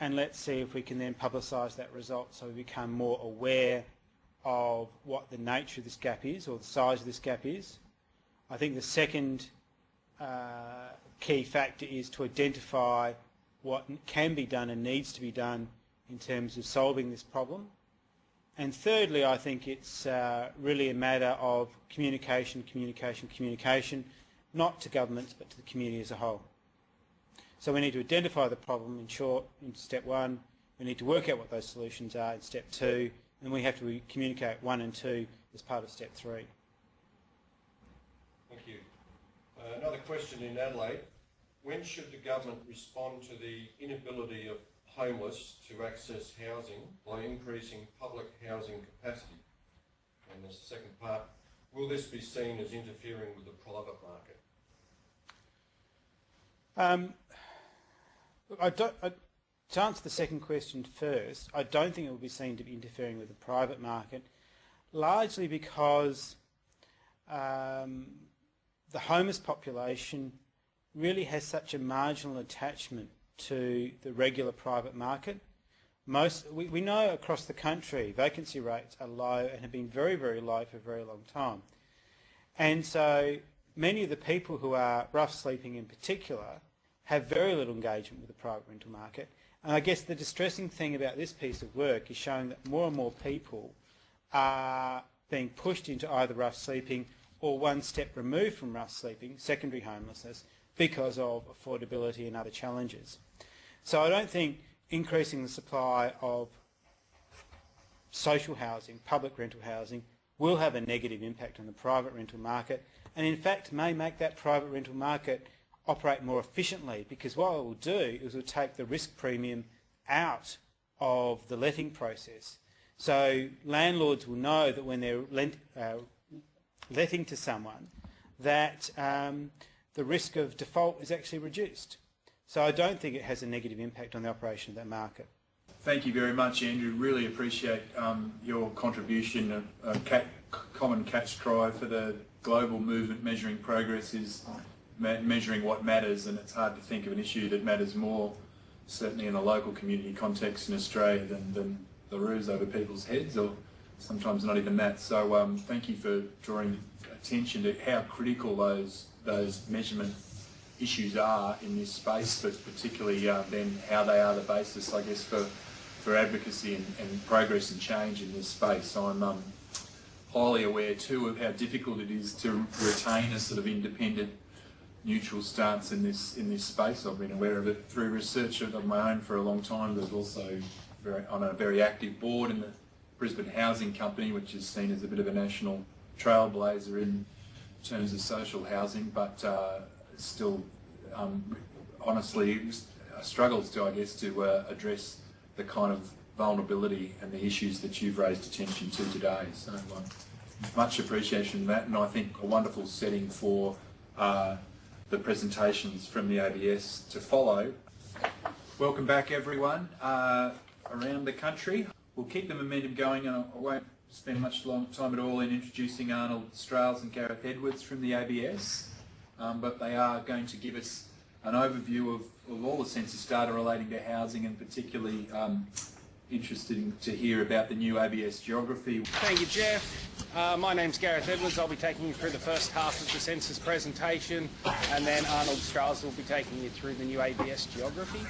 Speaker 2: and let's see if we can then publicise that result so we become more aware of what the nature of this gap is or the size of this gap is. I think the second key factor is to identify what can be done and needs to be done in terms of solving this problem. And thirdly, I think it's really a matter of communication, not to governments but to the community as a whole. So we need to identify the problem in short in step 1, we need to work out what those solutions are in step 2, and we have to communicate 1 and 2 as part of step 3.
Speaker 3: Thank you. Another question in Adelaide. When should the government respond to the inability of homeless to access housing by increasing public housing capacity? And the second part, will this be seen as interfering with the private market?
Speaker 2: To answer the second question first, I don't think it will be seen to be interfering with the private market, largely because the homeless population really has such a marginal attachment to the regular private market. We know across the country vacancy rates are low and have been very, very low for a very long time. And so many of the people who are rough sleeping in particular have very little engagement with the private rental market. And I guess the distressing thing about this piece of work is showing that more and more people are being pushed into either rough sleeping or one step removed from rough sleeping, secondary homelessness, because of affordability and other challenges. So I don't think increasing the supply of social housing, public rental housing, will have a negative impact on the private rental market, and in fact may make that private rental market operate more efficiently, because what it will do is it will take the risk premium out of the letting process. So landlords will know that when they're letting to someone that the risk of default is actually reduced. So I don't think it has a negative impact on the operation of that market.
Speaker 1: Thank you very much, Andrew. Really appreciate your contribution. A common catch cry for the global movement measuring progress is measuring what matters, and it's hard to think of an issue that matters more, certainly in a local community context in Australia, than the roofs over people's heads, or sometimes not even that. So thank you for drawing attention to how critical those measurement issues are in this space, but particularly then how they are the basis, I guess, for advocacy and progress and change in this space. I'm highly aware too of how difficult it is to retain a sort of independent, neutral stance in this space. I've been aware of it through research of my own for a long time. There's also on a very active board in the Brisbane Housing Company, which is seen as a bit of a national trailblazer in terms of social housing, but still honestly struggles to, I guess, to address the kind of vulnerability and the issues that you've raised attention to today. So much appreciation for that, and I think a wonderful setting for the presentations from the ABS to follow. Welcome back, everyone, around the country. We'll keep the momentum going, and I won't spend much time at all in introducing Arnold Strauss and Gareth Edwards from the ABS, but they are going to give us an overview of all the census data relating to housing, and particularly interested to hear about the new ABS geography.
Speaker 4: Thank you, Jeff. My name's Gareth Edwards. I'll be taking you through the first half of the census presentation, and then Arnold Strauss will be taking you through the new ABS geography.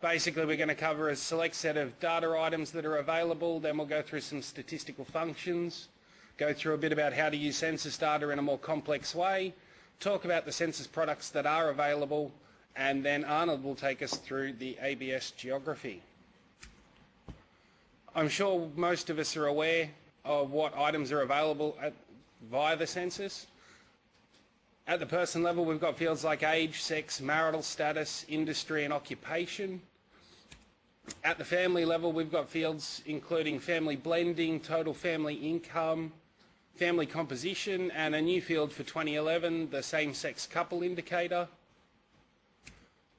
Speaker 4: Basically, we're going to cover a select set of data items that are available, then we'll go through some statistical functions, go through a bit about how to use census data in a more complex way, talk about the census products that are available, and then Arnold will take us through the ABS geography. I'm sure most of us are aware of what items are available via the census. At the person level, we've got fields like age, sex, marital status, industry and occupation. At the family level, we've got fields including family blending, total family income, family composition, and a new field for 2011, the same-sex couple indicator.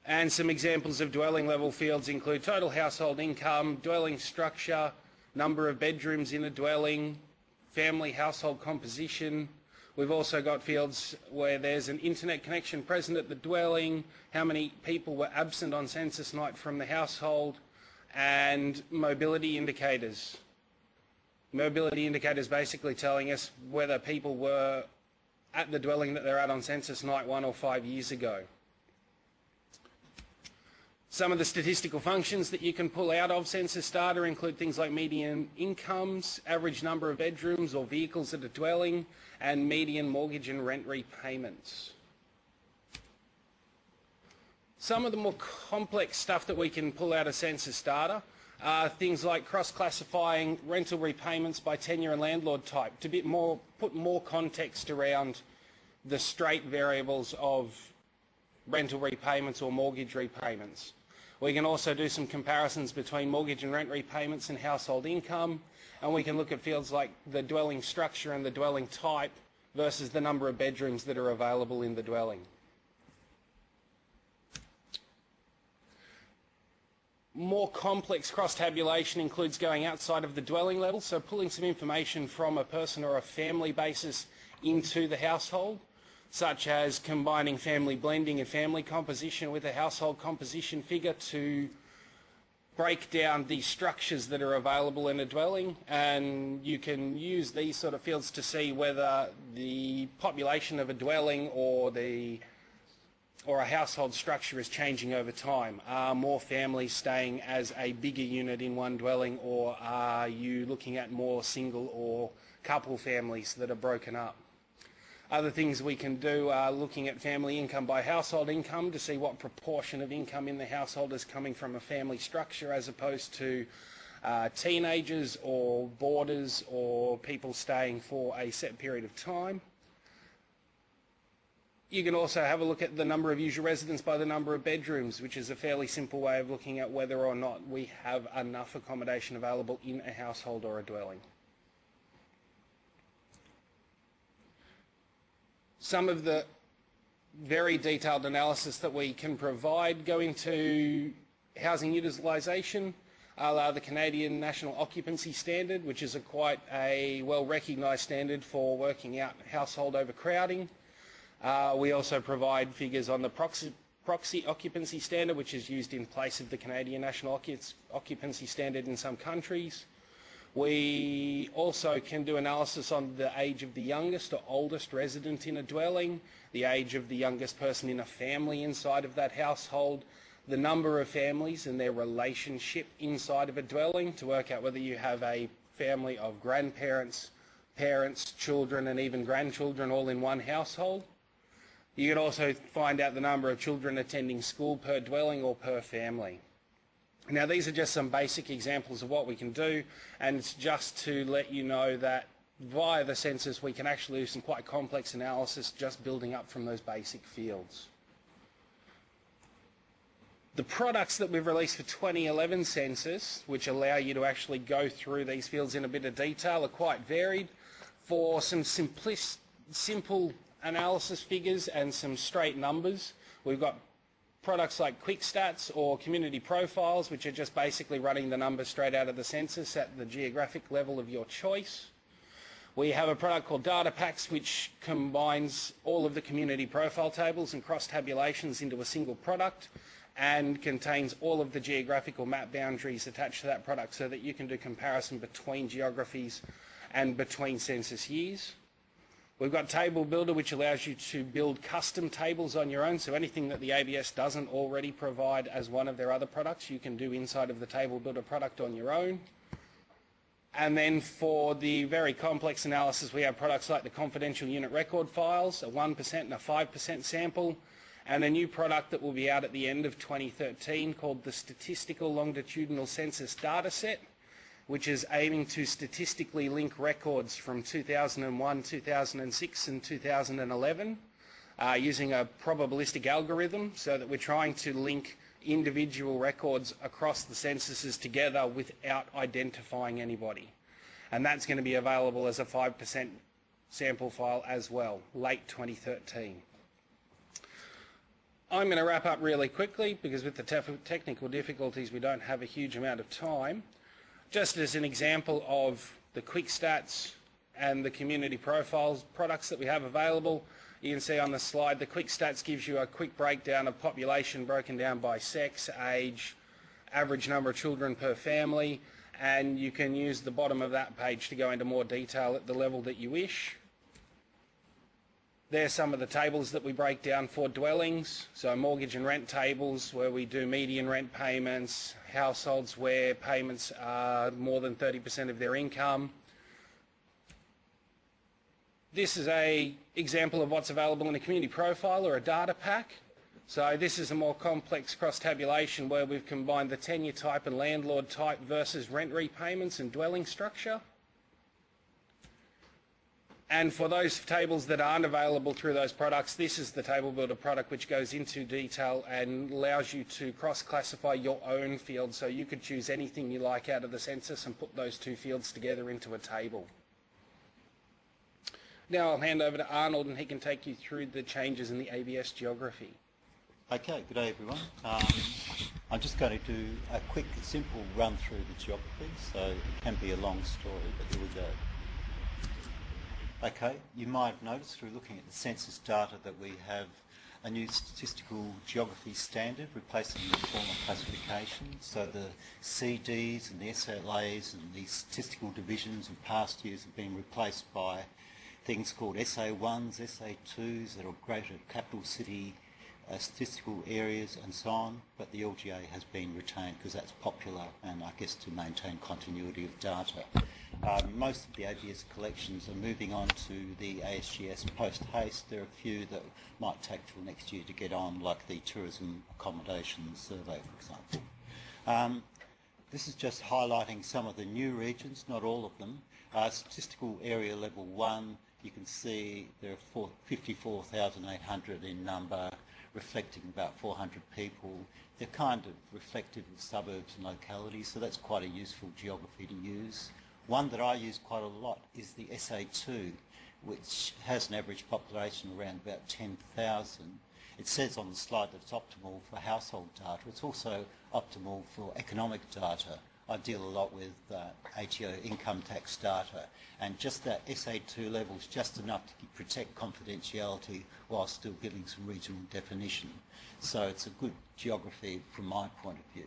Speaker 4: And some examples of dwelling level fields include total household income, dwelling structure, number of bedrooms in a dwelling, family household composition. We've also got fields where there's an internet connection present at the dwelling, how many people were absent on census night from the household, and mobility indicators. Mobility indicators basically telling us whether people were at the dwelling that they're at on census night 1 or 5 years ago. Some of the statistical functions that you can pull out of census data include things like median incomes, average number of bedrooms or vehicles at a dwelling, and median mortgage and rent repayments. Some of the more complex stuff that we can pull out of census data are things like cross-classifying rental repayments by tenure and landlord type to put more context around the straight variables of rental repayments or mortgage repayments. We can also do some comparisons between mortgage and rent repayments and household income, and we can look at fields like the dwelling structure and the dwelling type versus the number of bedrooms that are available in the dwelling. More complex cross-tabulation includes going outside of the dwelling level, so pulling some information from a person or a family basis into the household, such as combining family blending and family composition with a household composition figure to break down the structures that are available in a dwelling. And you can use these sort of fields to see whether the population of a dwelling or a household structure is changing over time. Are more families staying as a bigger unit in one dwelling, or are you looking at more single or couple families that are broken up? Other things we can do are looking at family income by household income to see what proportion of income in the household is coming from a family structure as opposed to teenagers or boarders or people staying for a set period of time. You can also have a look at the number of usual residents by the number of bedrooms, which is a fairly simple way of looking at whether or not we have enough accommodation available in a household or a dwelling. Some of the very detailed analysis that we can provide go into housing utilisation, a la the Canadian National Occupancy Standard, which is quite a well-recognised standard for working out household overcrowding. We also provide figures on the proxy occupancy standard, which is used in place of the Canadian National Occupancy Standard in some countries. We also can do analysis on the age of the youngest or oldest resident in a dwelling, the age of the youngest person in a family inside of that household, the number of families and their relationship inside of a dwelling to work out whether you have a family of grandparents, parents, children and even grandchildren all in one household. You can also find out the number of children attending school per dwelling or per family. Now these are just some basic examples of what we can do, and it's just to let you know that via the census we can actually do some quite complex analysis just building up from those basic fields. The products that we've released for 2011 census, which allow you to actually go through these fields in a bit of detail, are quite varied. For some simple analysis figures and some straight numbers, we've got products like Quick Stats or Community Profiles, which are just basically running the numbers straight out of the census at the geographic level of your choice. We have a product called Data Packs, which combines all of the community profile tables and cross-tabulations into a single product and contains all of the geographical map boundaries attached to that product so that you can do comparison between geographies and between census years. We've got Table Builder, which allows you to build custom tables on your own, so anything that the ABS doesn't already provide as one of their other products, you can do inside of the Table Builder product on your own. And then for the very complex analysis, we have products like the Confidential Unit Record Files, a 1% and a 5% sample, and a new product that will be out at the end of 2013 called the Statistical Longitudinal Census Dataset, which is aiming to statistically link records from 2001, 2006 and 2011 using a probabilistic algorithm, so that we're trying to link individual records across the censuses together without identifying anybody. And that's going to be available as a 5% sample file as well, late 2013. I'm going to wrap up really quickly because with the technical difficulties we don't have a huge amount of time. Just as an example of the Quick Stats and the Community Profiles products that we have available, you can see on the slide the Quick Stats gives you a quick breakdown of population broken down by sex, age, average number of children per family, and you can use the bottom of that page to go into more detail at the level that you wish. There's some of the tables that we break down for dwellings, so mortgage and rent tables where we do median rent payments, households where payments are more than 30% of their income. This is an example of what's available in a community profile or a data pack. So this is a more complex cross-tabulation where we've combined the tenure type and landlord type versus rent repayments and dwelling structure. And for those tables that aren't available through those products, this is the Table Builder product which goes into detail and allows you to cross-classify your own field. So you could choose anything you like out of the census and put those two fields together into a table. Now I'll hand over to Arnold and he can take you through the changes in the ABS geography.
Speaker 5: Okay, good day everyone. I'm just going to do a quick, simple run through the geography, so it can be a long story, but here we go. Okay, you might have noticed through looking at the census data that we have a new statistical geography standard replacing the former classification. So the CDs and the SLAs and the statistical divisions in past years have been replaced by things called SA1s, SA2s that are greater capital city statistical areas and so on, but the LGA has been retained because that's popular and I guess to maintain continuity of data. Most of the ABS collections are moving on to the ASGS post-haste. There are a few that might take till next year to get on, like the Tourism Accommodation Survey, for example. This is just highlighting some of the new regions, not all of them. Statistical Area Level 1, you can see there are 54,800 in number, reflecting about 400 people. They're kind of reflective of suburbs and localities, so that's quite a useful geography to use. One that I use quite a lot is the SA2, which has an average population around about 10,000, it says on the slide that it's optimal for household data. It's also optimal for economic data. I deal a lot with ATO income tax data, and just that SA2 level is just enough to protect confidentiality while still giving some regional definition. So it's a good geography from my point of view.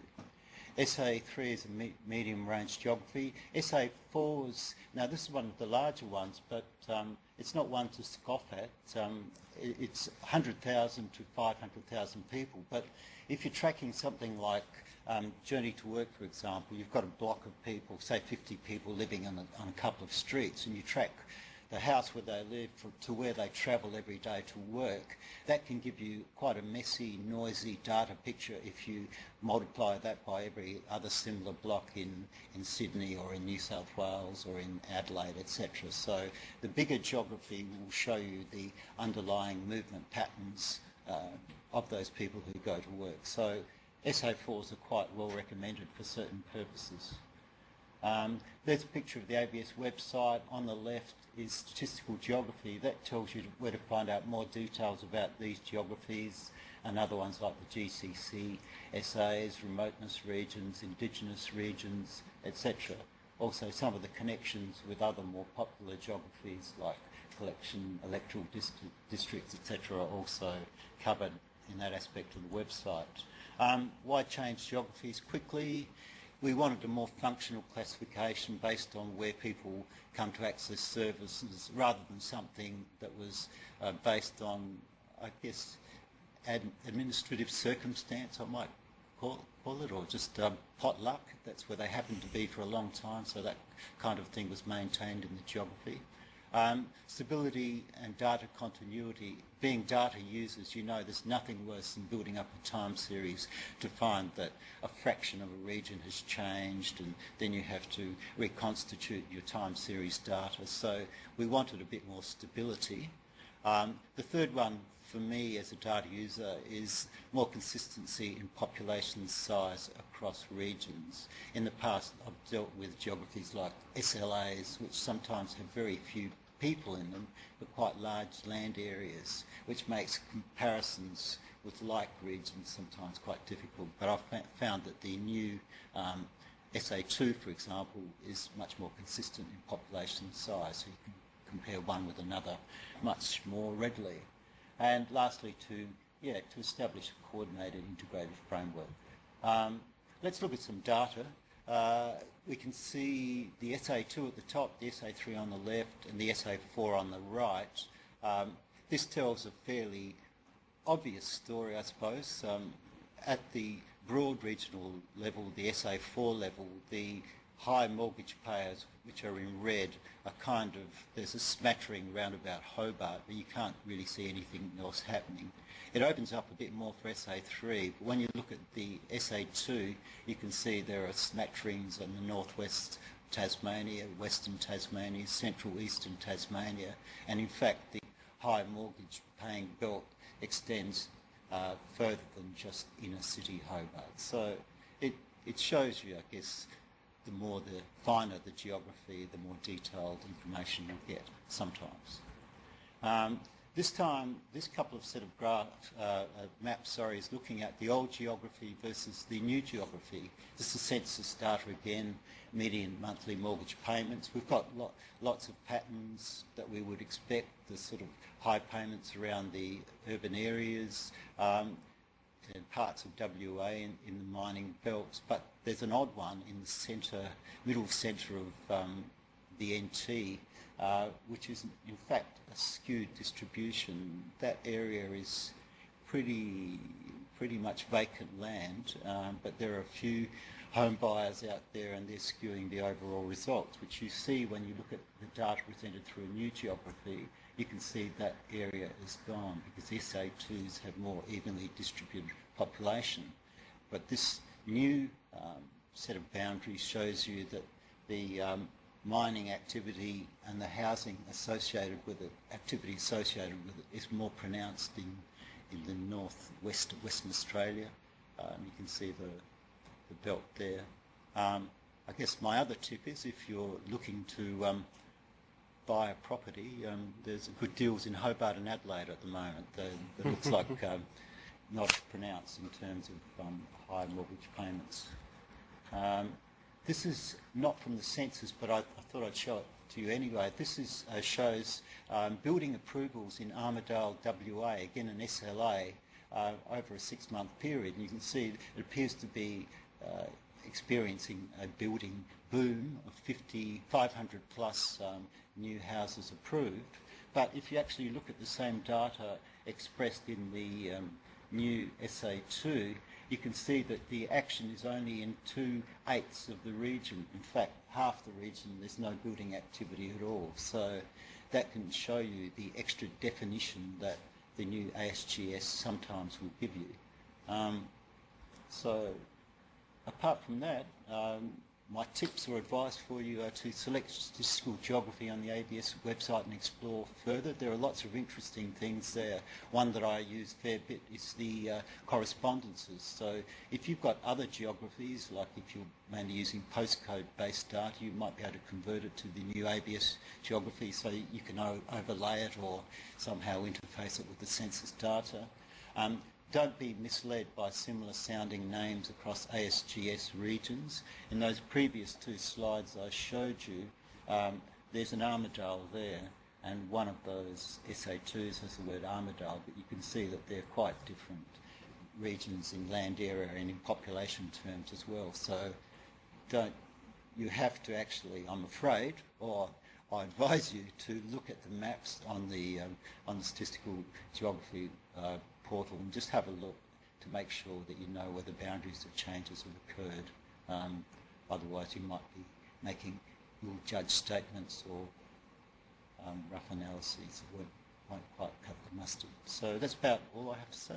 Speaker 5: SA3 is a medium range geography. SA4 is, now this is one of the larger ones, but it's not one to scoff at. It's 100,000 to 500,000 people, but if you're tracking something like Journey to Work, for example, you've got a block of people, say 50 people living on a couple of streets, and you track the house where they live to where they travel every day to work. That can give you quite a messy, noisy data picture if you multiply that by every other similar block in Sydney or in New South Wales or in Adelaide, etc. So the bigger geography will show you the underlying movement patterns of those people who go to work. So SA4s are quite well recommended for certain purposes. There's a picture of the ABS website. On the left is statistical geography. That tells you where to find out more details about these geographies and other ones like the GCC, SAs, remoteness regions, indigenous regions, etc. Also some of the connections with other more popular geographies like collection, electoral districts, etc. are also covered in that aspect of the website. Why change geographies quickly? We wanted a more functional classification based on where people come to access services rather than something that was based on, I guess, administrative circumstance, I might call it, or just pot luck. That's where they happened to be for a long time, so that kind of thing was maintained in the geography. Stability and data continuity. Being data users, you know there's nothing worse than building up a time series to find that a fraction of a region has changed, and then you have to reconstitute your time series data. So we wanted a bit more stability. The third one for me as a data user is more consistency in population size across regions. In the past I've dealt with geographies like SLAs, which sometimes have very few people in them, but quite large land areas, which makes comparisons with like regions sometimes quite difficult. But I've found that the new SA2, for example, is much more consistent in population size, so you can compare one with another much more readily. And lastly, to establish a coordinated, integrated framework. Let's look at some data. We can see the SA2 at the top, the SA3 on the left, and the SA4 on the right. This tells a fairly obvious story, I suppose. At the broad regional level, the SA4 level, the high mortgage payers, which are in red, are kind of, there's a smattering round about Hobart, but you can't really see anything else happening. It opens up a bit more for SA3, but when you look at the SA2, you can see there are smatterings in the northwest Tasmania, western Tasmania, central eastern Tasmania, and in fact the high mortgage paying belt extends further than just inner city Hobart. So it shows you, I guess, the finer the geography, the more detailed information you get sometimes. This time, this couple of set of maps is looking at the old geography versus the new geography. This is census data again, median monthly mortgage payments. We've got lots of patterns that we would expect, the sort of high payments around the urban areas, and parts of WA in the mining belts, but there's an odd one in the centre, middle centre of the NT, which is in fact a skewed distribution. That area is pretty much vacant land, but there are a few home buyers out there and they're skewing the overall results, which you see when you look at the data presented through a new geography. You can see that area is gone because SA2s have more evenly distributed population. But this new set of boundaries shows you that the mining activity and the housing associated with it, activity associated with it, is more pronounced in the northwest of Western Australia. You can see the belt there. I guess my other tip is if you're looking to buy a property, there's good deals in Hobart and Adelaide at the moment. That looks like not pronounced in terms of high mortgage payments. This is not from the census, but I thought I'd show it to you anyway. This is shows building approvals in Armidale, WA, again an SLA, over a 6-month period. And you can see it appears to be experiencing a building boom of 500 plus new houses approved. But if you actually look at the same data expressed in the new SA2, you can see that the action is only in 2/8 of the region. In fact, half the region there's no building activity at all. So that can show you the extra definition that the new ASGS sometimes will give you. So apart from that, my tips or advice for you are to select statistical geography on the ABS website and explore further. There are lots of interesting things there. One that I use a fair bit is the correspondences. So if you've got other geographies, like if you're mainly using postcode-based data, you might be able to convert it to the new ABS geography so you can overlay it or somehow interface it with the census data. Don't be misled by similar sounding names across ASGS regions. In those previous 2 slides I showed you, there's an Armidale there, and one of those SA2s has the word Armidale, but you can see that they're quite different regions in land area and in population terms as well. So you have to actually, I'm afraid, or I advise you to look at the maps on the statistical geography portal and just have a look to make sure that you know whether boundaries or changes have occurred. Otherwise you might be making your judge statements or rough analyses that won't quite cut the mustard. So that's about all I have to say.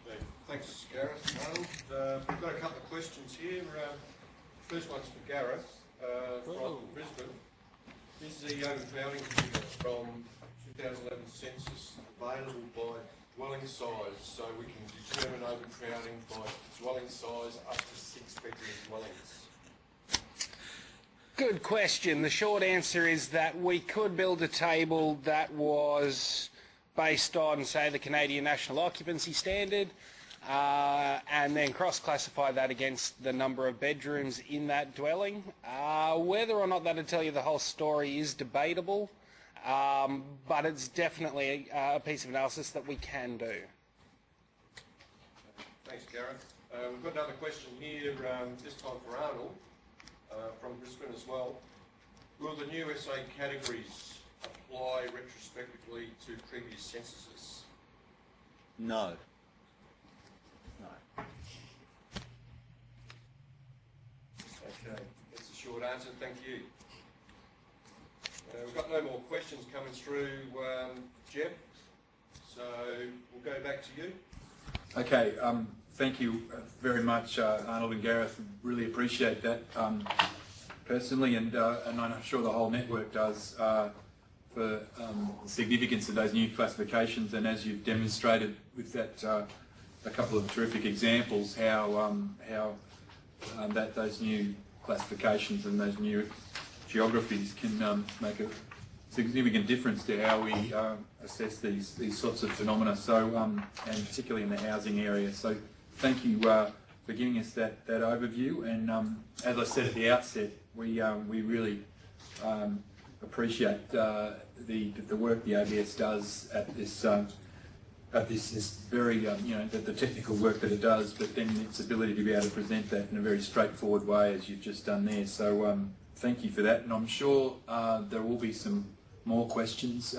Speaker 3: Okay. Thanks, Gareth. Arnold. We've got a couple of questions here. First one's for Gareth from Brisbane. Is the overcrowding figure from 2011 census available by dwelling size, so we can determine overcrowding by dwelling size up to 6-bedroom dwellings?
Speaker 4: Good question. The short answer is that we could build a table that was based on, say, the Canadian National Occupancy Standard, and then cross-classify that against the number of bedrooms in that dwelling. Whether or not that'll tell you the whole story is debatable. But it's definitely a piece of analysis that we can do.
Speaker 3: Thanks, Gareth. We've got another question here, this time for Arnold, from Brisbane as well. Will the new SA categories apply retrospectively to previous censuses?
Speaker 5: No.
Speaker 3: Okay, that's a short answer. Thank you. We've got no more questions coming through, Jeff, so we'll go back to you.
Speaker 1: Okay, thank you very much, Arnold and Gareth. Really appreciate that personally, and I'm sure the whole network does, for the significance of those new classifications, and as you've demonstrated with that, a couple of terrific examples, how that those new classifications and those new geographies can make a significant difference to how we assess these sorts of phenomena. So, and particularly in the housing area. So, thank you for giving us that overview. And as I said at the outset, we really appreciate the work the ABS does at this very the technical work that it does, but then its ability to be able to present that in a very straightforward way, as you've just done there. So. Thank you for that, and I'm sure there will be some more questions,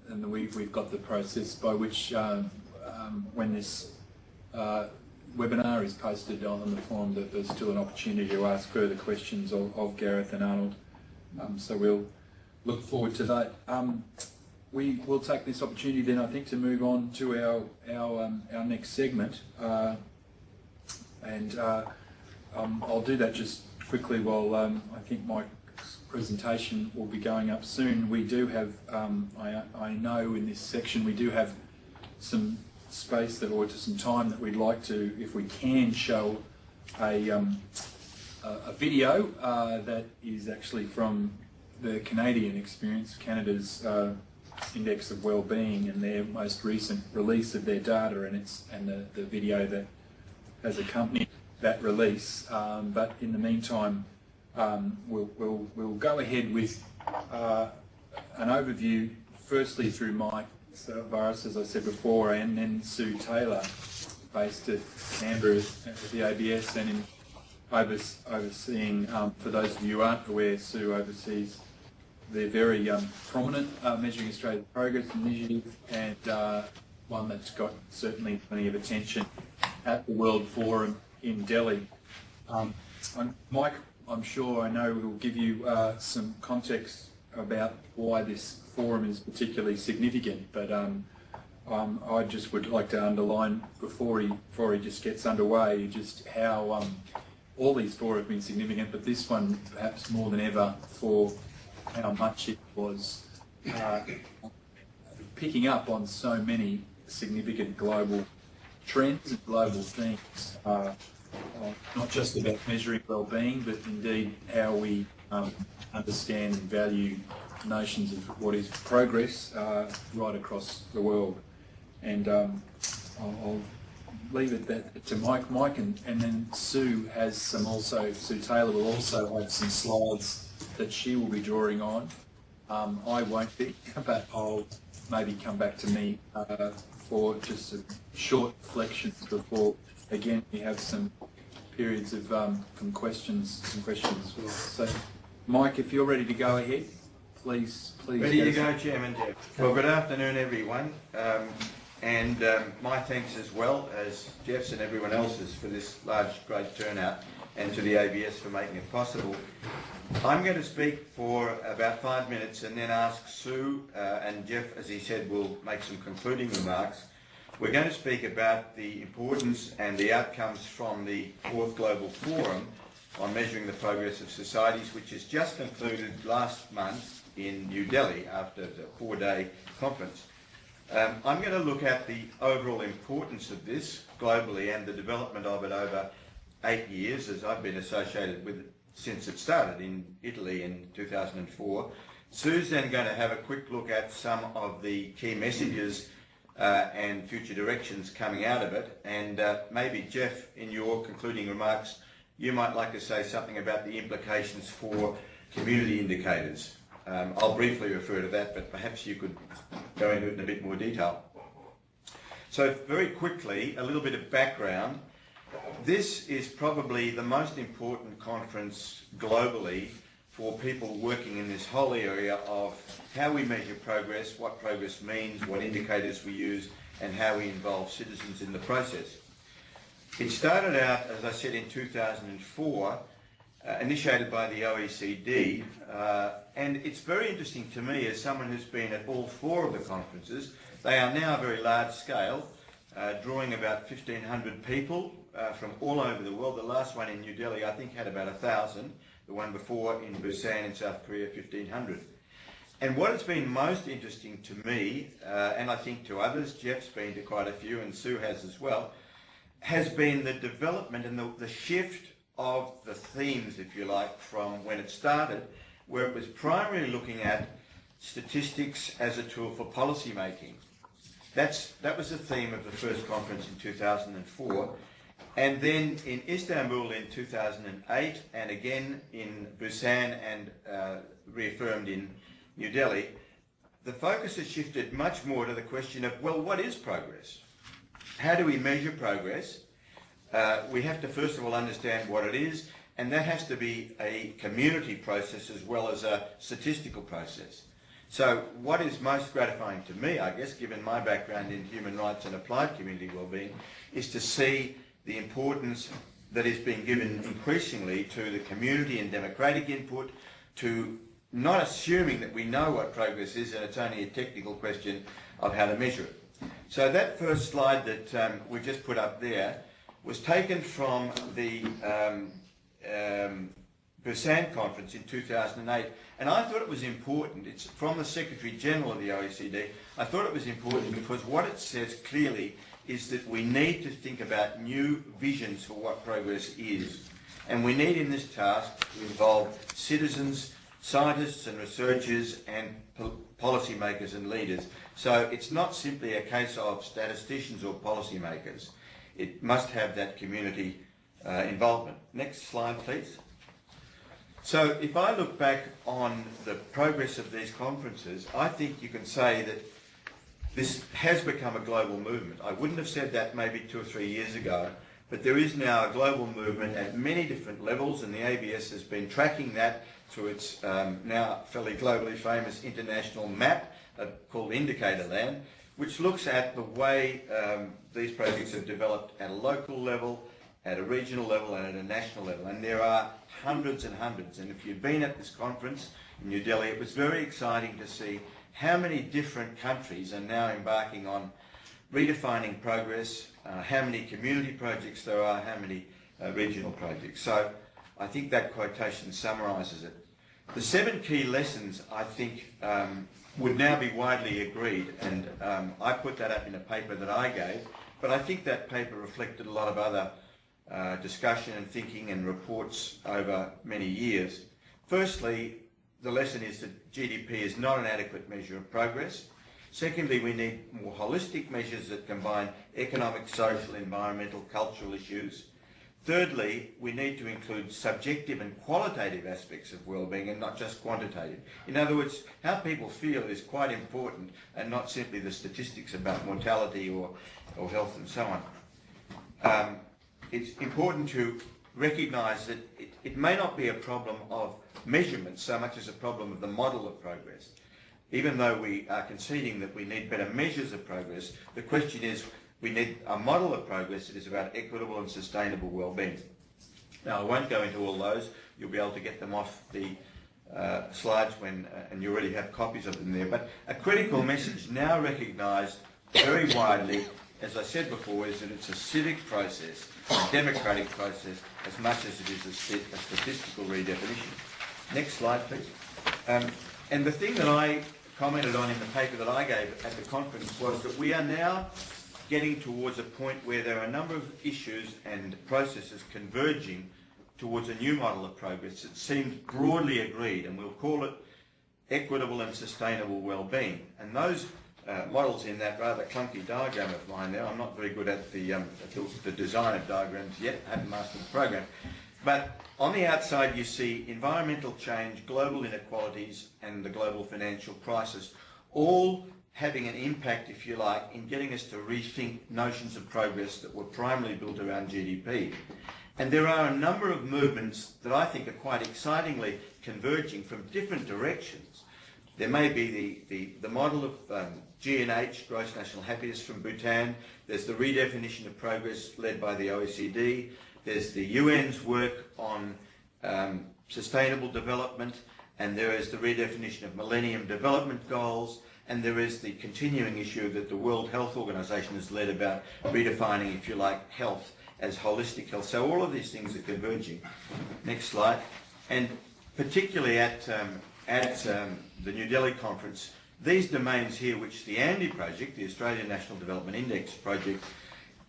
Speaker 1: and we've got the process by which, when this webinar is posted on the forum, that there's still an opportunity to ask further questions of Gareth and Arnold. So we'll look forward to that. We will take this opportunity then, I think, to move on to our next segment, and I'll do that just quickly while I think my presentation will be going up soon. We do have, I know in this section we do have some space or some time that we'd like to, if we can, show a video that is actually from the Canadian experience, Canada's Index of Wellbeing, and their most recent release of their data, and the video that has accompanied that release. But in the meantime, we'll go ahead with an overview, firstly through Mike Salvaris, as I said before, and then Sue Taylor, based at Canberra at the ABS, and overseeing, for those of you who aren't aware, Sue oversees the very prominent Measuring Australia's Progress initiative, and one that's got certainly plenty of attention at the World Forum in Delhi. Mike, I'm sure I know will give you some context about why this forum is particularly significant, but I just would like to underline before he just gets underway just how all these four have been significant, but this one perhaps more than ever for how much it was picking up on so many significant global trends and global themes, not just about measuring well-being, but indeed how we understand and value notions of what is progress right across the world. And I'll leave it to Mike, and then Sue has some also, Sue Taylor will also have some slides that she will be drawing on. I won't be, but I'll maybe come back to me for just a short reflection before, again, we have some periods of some questions as well. So, Mike, if you're ready to go ahead, please.
Speaker 6: Ready to go, Chairman Jeff. Well, good afternoon, everyone. My thanks as well as Jeff's and everyone else's for this great turnout, and to the ABS for making it possible. I'm going to speak for about 5 minutes and then ask Sue and Jeff, as he said, will make some concluding remarks. We're going to speak about the importance and the outcomes from the 4th Global Forum on Measuring the Progress of Societies, which has just concluded last month in New Delhi after the 4-day conference. I'm going to look at the overall importance of this globally and the development of it over 8 years, as I've been associated with it since it started in Italy in 2004. Sue's then going to have a quick look at some of the key messages and future directions coming out of it, and maybe Jeff, in your concluding remarks, you might like to say something about the implications for community indicators. I'll briefly refer to that, but perhaps you could go into it in a bit more detail. So very quickly, a little bit of background. This is probably the most important conference globally for people working in this whole area of how we measure progress, what progress means, what indicators we use, and how we involve citizens in the process. It started out, as I said, in 2004, initiated by the OECD, and it's very interesting to me as someone who's been at all 4 of the conferences. They are now very large scale, drawing about 1,500 people from all over the world. The last one in New Delhi, I think, had about 1,000. The one before in Busan in South Korea, 1,500. And what has been most interesting to me, and I think to others, Jeff's been to quite a few and Sue has as well, has been the development and the shift of the themes, if you like, from when it started, where it was primarily looking at statistics as a tool for policy making. That was the theme of the first conference in 2004. And then in Istanbul in 2008, and again in Busan and reaffirmed in New Delhi, the focus has shifted much more to the question of, well, what is progress? How do we measure progress? We have to first of all understand what it is, and that has to be a community process as well as a statistical process. So what is most gratifying to me, I guess, given my background in human rights and applied community wellbeing, is to see the importance that is being given increasingly to the community and democratic input, to not assuming that we know what progress is and it's only a technical question of how to measure it. So that first slide that we just put up there was taken from the Busan conference in 2008, and I thought it was important. It's from the Secretary General of the OECD. I thought it was important because what it says clearly is that we need to think about new visions for what progress is. And we need in this task to involve citizens scientists and researchers and policymakers and leaders. So it's not simply a case of statisticians or policymakers. It must have that community involvement. Next slide, please. So if I look back on the progress of these conferences, I think you can say that this has become a global movement. I wouldn't have said that maybe 2 or 3 years ago, but there is now a global movement at many different levels, and the ABS has been tracking that through its now fairly globally famous international map called Indicatorland, which looks at the way these projects have developed at a local level, at a regional level and at a national level. And there are hundreds and hundreds. And if you've been at this conference in New Delhi, it was very exciting to see how many different countries are now embarking on redefining progress, how many community projects there are, how many regional projects. So I think that quotation summarises it. The 7 key lessons, I think, would now be widely agreed, and I put that up in a paper that I gave, but I think that paper reflected a lot of other discussion and thinking and reports over many years. Firstly, the lesson is that GDP is not an adequate measure of progress. Secondly, we need more holistic measures that combine economic, social, environmental, cultural issues. Thirdly, we need to include subjective and qualitative aspects of well-being and not just quantitative. In other words, how people feel is quite important and not simply the statistics about mortality or health and so on. It's important to recognise that it may not be a problem of measurement so much as a problem of the model of progress. Even though we are conceding that we need better measures of progress, the question is we need a model of progress that is about equitable and sustainable well-being. Now, I won't go into all those. You'll be able to get them off the slides when, and you already have copies of them there. But a critical message now recognised very widely, as I said before, is that it's a civic process, a democratic process, as much as it is a statistical redefinition. Next slide, please. And the thing that I commented on in the paper that I gave at the conference was that we are now getting towards a point where there are a number of issues and processes converging towards a new model of progress that seems broadly agreed, and we'll call it equitable and sustainable well-being. And those models in that rather clunky diagram of mine there, I'm not very good at the design of diagrams yet, I haven't mastered the program. But on the outside you see environmental change, global inequalities and the global financial crisis, all having an impact, if you like, in getting us to rethink notions of progress that were primarily built around GDP. And there are a number of movements that I think are quite excitingly converging from different directions. There may be the model of GNH, Gross National Happiness from Bhutan. There's the redefinition of progress led by the OECD. There's the UN's work on sustainable development, and there is the redefinition of Millennium Development Goals, and there is the continuing issue that the World Health Organization has led about redefining, if you like, health as holistic health. So all of these things are converging. Next slide. And particularly at the New Delhi conference, these domains here, which the ANDI project, the Australian National Development Index project,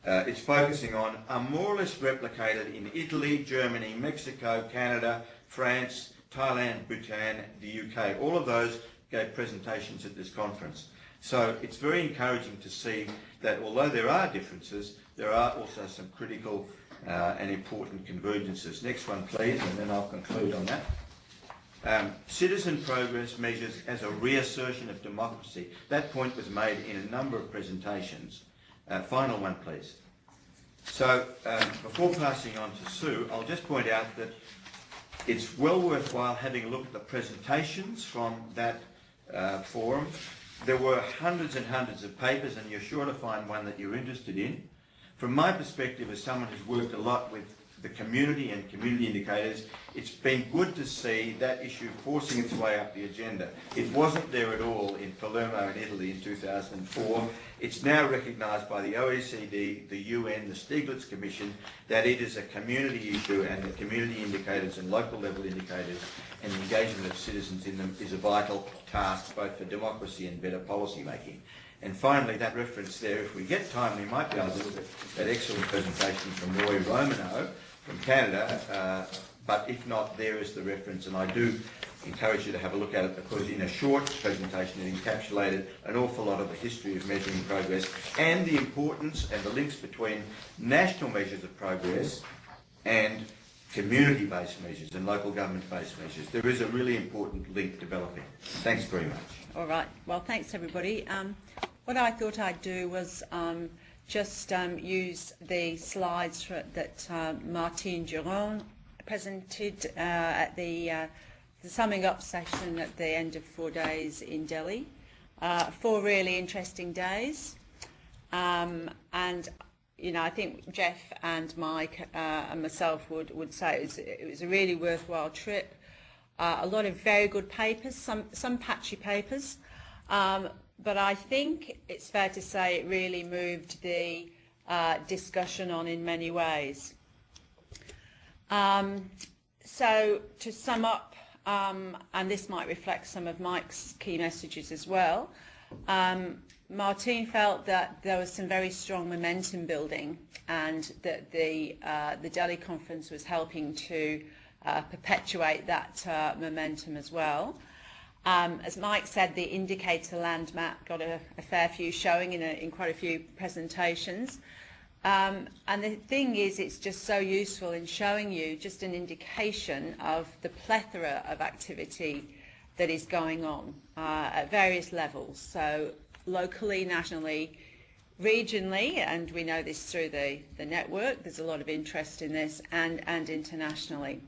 Speaker 6: is focusing on, are more or less replicated in Italy, Germany, Mexico, Canada, France, Thailand, Bhutan, the UK. All of those gave presentations at this conference. So it's very encouraging to see that although there are differences, there are also some critical and important convergences. Next one, please, and then I'll conclude on that. Citizen progress measures as a reassertion of democracy. That point was made in a number of presentations. Final one, please. So before passing on to Sue, I'll just point out that it's well worthwhile having a look at the presentations from that forum. There were hundreds and hundreds of papers, and you're sure to find one that you're interested in. From my perspective, as someone who's worked a lot with the community and community indicators, it's been good to see that issue forcing its way up the agenda. It wasn't there at all in Palermo in Italy in 2004. It's now recognised by the OECD, the UN, the Stiglitz Commission, that it is a community issue, and the community indicators and local level indicators and the engagement of citizens in them is a vital task both for democracy and better policy making. And finally, that reference there, if we get time, we might be able to look at that excellent presentation from Roy Romano from Canada, but if not, there is the reference, and I do encourage you to have a look at it, because in a short presentation it encapsulated an awful lot of the history of measuring progress and the importance and the links between national measures of progress and community-based measures and local government-based measures. There is a really important link developing. Thanks very much.
Speaker 7: All right. Well, thanks everybody. What I thought I'd do was just use the slides that Martine Durand presented at the summing up session at the end of 4 days in Delhi. 4 really interesting days, and you know, I think Jeff and Mike and myself would say it was a really worthwhile trip. A lot of very good papers, some patchy papers, but I think it's fair to say it really moved the discussion on in many ways. So to sum up, and this might reflect some of Mike's key messages as well, Martine felt that there was some very strong momentum building, and that the Delhi conference was helping to perpetuate that momentum as well. As Mike said, the indicator land map got a fair few showing in quite a few presentations. And the thing is, it's just so useful in showing you just an indication of the plethora of activity that is going on at various levels. So locally, nationally, regionally, and we know this through the network, there's a lot of interest in this, and internationally.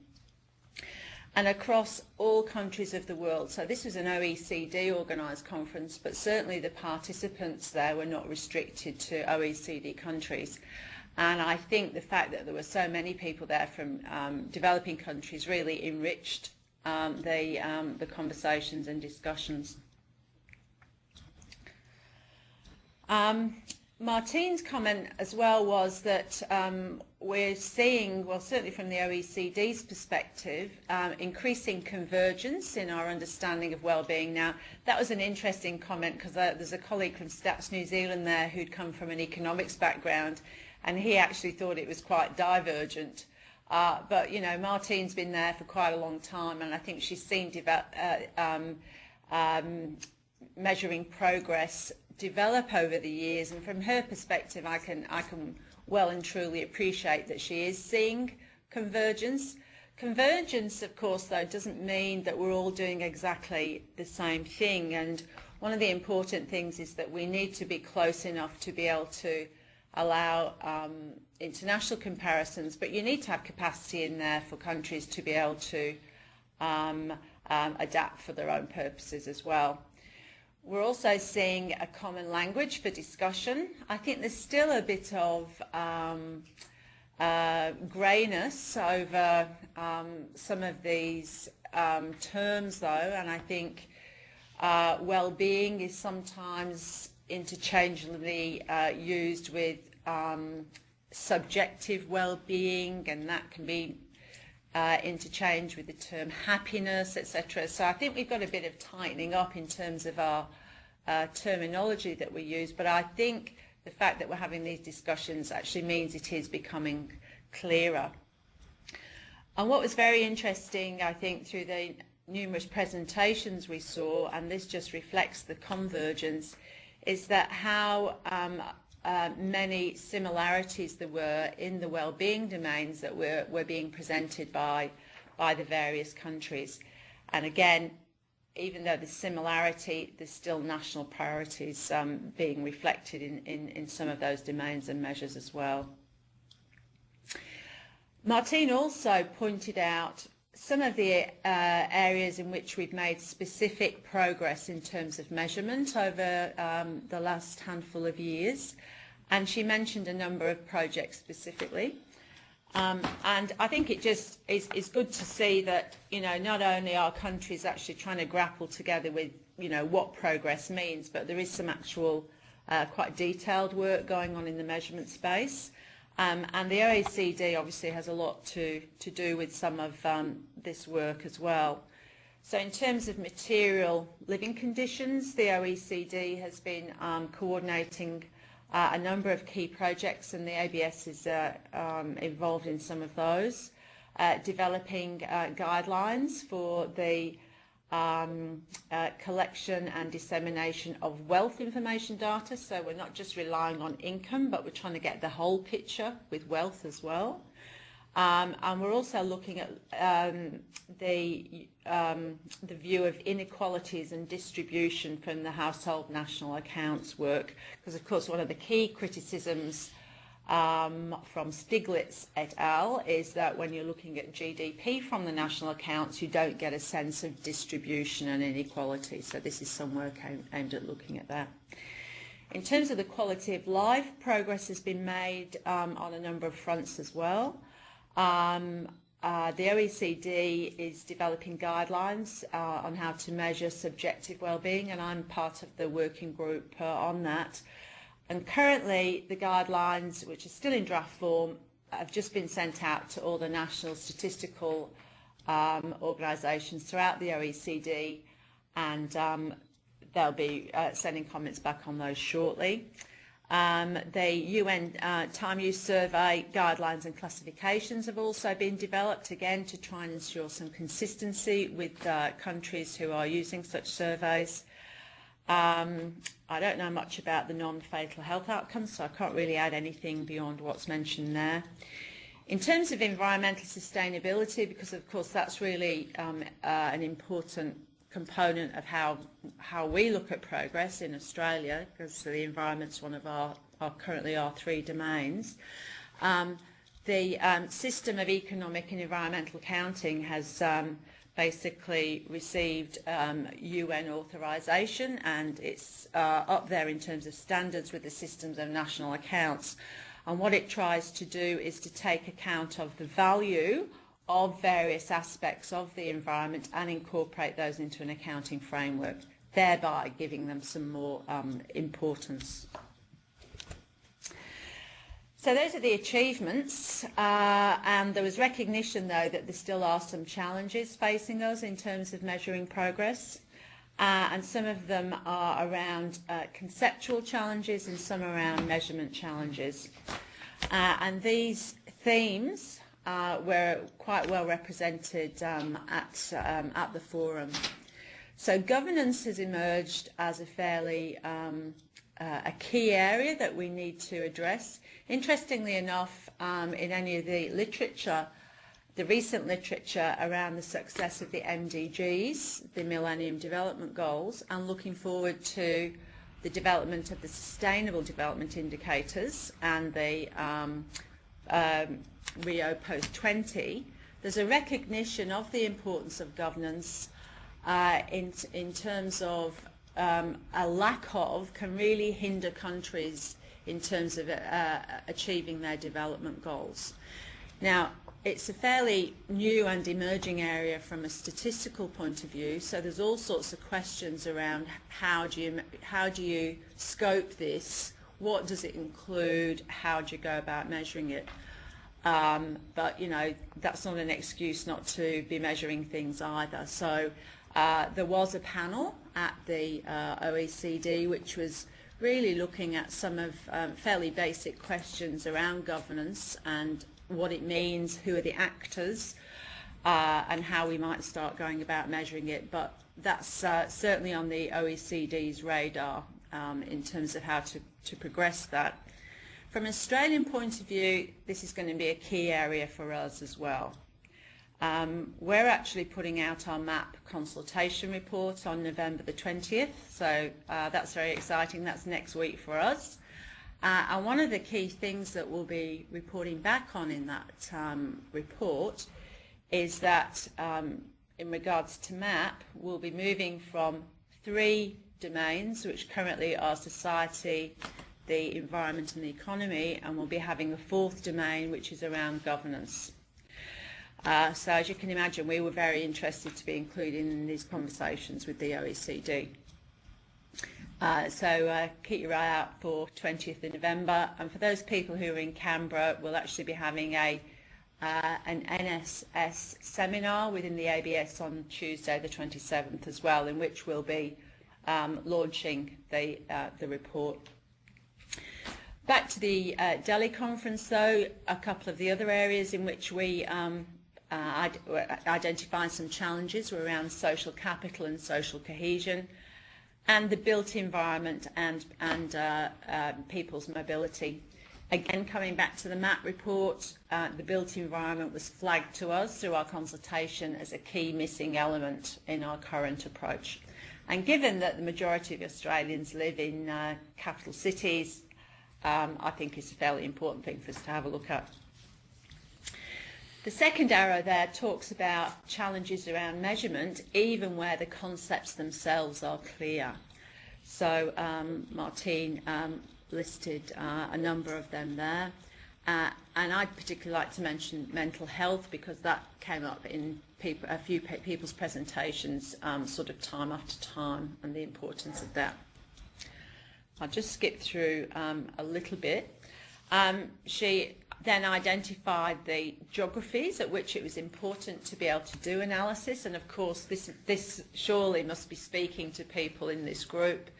Speaker 7: And across all countries of the world. So this was an OECD organised conference, but certainly the participants there were not restricted to OECD countries. And I think the fact that there were so many people there from developing countries really enriched the conversations and discussions. Martine's comment as well was that we're seeing, well, certainly from the OECD's perspective, increasing convergence in our understanding of well-being. Now, that was an interesting comment, because there's a colleague from Stats New Zealand there who'd come from an economics background, and he actually thought it was quite divergent. But, you know, Martine's been there for quite a long time, and I think she's seen measuring progress develop over the years, and from her perspective I can well and truly appreciate that she is seeing convergence. Convergence, of course, though, doesn't mean that we're all doing exactly the same thing, and one of the important things is that we need to be close enough to be able to allow international comparisons, but you need to have capacity in there for countries to be able to adapt for their own purposes as well. We're also seeing a common language for discussion. I think there's still a bit of greyness over some of these terms, though, and I think well-being is sometimes interchangeably used with subjective well-being, and that can be interchange with the term happiness, etc. So I think we've got a bit of tightening up in terms of our terminology that we use, but I think the fact that we're having these discussions actually means it is becoming clearer. And what was very interesting, I think, through the numerous presentations we saw, and this just reflects the convergence, is that how many similarities there were in the well-being domains that were being presented by the various countries. And again, even though there's similarity, there's still national priorities being reflected in some of those domains and measures as well. Martine also pointed out some of the areas in which we've made specific progress in terms of measurement over the last handful of years, and she mentioned a number of projects specifically. And I think it just is good to see that, you know, not only are countries actually trying to grapple together with, you know, what progress means, but there is some actual quite detailed work going on in the measurement space. And the OECD obviously has a lot to do with some of this work as well. So in terms of material living conditions, the OECD has been coordinating a number of key projects, and the ABS is involved in some of those, developing guidelines for the collection and dissemination of wealth information data. So we're not just relying on income, but we're trying to get the whole picture with wealth as well. And we're also looking at the view of inequalities and distribution from the household national accounts work, because of course one of the key criticisms from Stiglitz et al. Is that when you're looking at GDP from the national accounts, you don't get a sense of distribution and inequality. So this is some work aimed at looking at that. In terms of the quality of life, progress has been made on a number of fronts as well. The OECD is developing guidelines on how to measure subjective well-being, and I'm part of the working group on that. And currently, the guidelines, which are still in draft form, have just been sent out to all the national statistical organisations throughout the OECD, and they'll be sending comments back on those shortly. The UN time use survey guidelines and classifications have also been developed, again, to try and ensure some consistency with countries who are using such surveys. I don't know much about the non-fatal health outcomes, so I can't really add anything beyond what's mentioned there. In terms of environmental sustainability, because of course that's really an important component of how we look at progress in Australia, because the environment's one of currently our three domains. The system of economic and environmental accounting has basically received UN authorisation, and it's up there in terms of standards with the systems of national accounts. And what it tries to do is to take account of the value of various aspects of the environment and incorporate those into an accounting framework, thereby giving them some more importance. So those are the achievements, and there was recognition, though, that there still are some challenges facing us in terms of measuring progress, and some of them are around conceptual challenges and some around measurement challenges. And these themes were quite well represented at the forum. So governance has emerged as a fairly a key area that we need to address. Interestingly enough, in any of the literature, the recent literature around the success of the MDGs, the Millennium Development Goals, and looking forward to the development of the Sustainable Development Indicators and the Rio Post-20, there's a recognition of the importance of governance in terms of a lack of can really hinder countries in terms of achieving their development goals. Now, it's a fairly new and emerging area from a statistical point of view, so there's all sorts of questions around how do you scope this, what does it include, how do you go about measuring it. But, you know, that's not an excuse not to be measuring things either. So there was a panel at the OECD which was really looking at some of fairly basic questions around governance and what it means, who are the actors, and how we might start going about measuring it. But that's certainly on the OECD's radar in terms of how to progress that. From an Australian point of view, this is going to be a key area for us as well. We're actually putting out our MAP consultation report on November the 20th, so that's very exciting. That's next week for us. And one of the key things that we'll be reporting back on in that report is that in regards to MAP, we'll be moving from 3 domains, which currently are society, the environment and the economy, and we'll be having a 4th domain, which is around governance. So as you can imagine, we were very interested to be included in these conversations with the OECD. So keep your eye out for 20th of November. And for those people who are in Canberra, we'll actually be having an NSS seminar within the ABS on Tuesday the 27th as well, in which we'll be launching the report. Back to the Delhi conference, though, a couple of the other areas in which we identifying some challenges around social capital and social cohesion, and the built environment and people's mobility. Again, coming back to the MAP report, the built environment was flagged to us through our consultation as a key missing element in our current approach. And given that the majority of Australians live in capital cities, I think it's a fairly important thing for us to have a look at. The second arrow there talks about challenges around measurement, even where the concepts themselves are clear. So Martine listed a number of them there. And I'd particularly like to mention mental health, because that came up in a few people's presentations sort of time after time, and the importance of that. I'll just skip through a little bit. She then identified the geographies at which it was important to be able to do analysis, and of course this surely must be speaking to people in this group.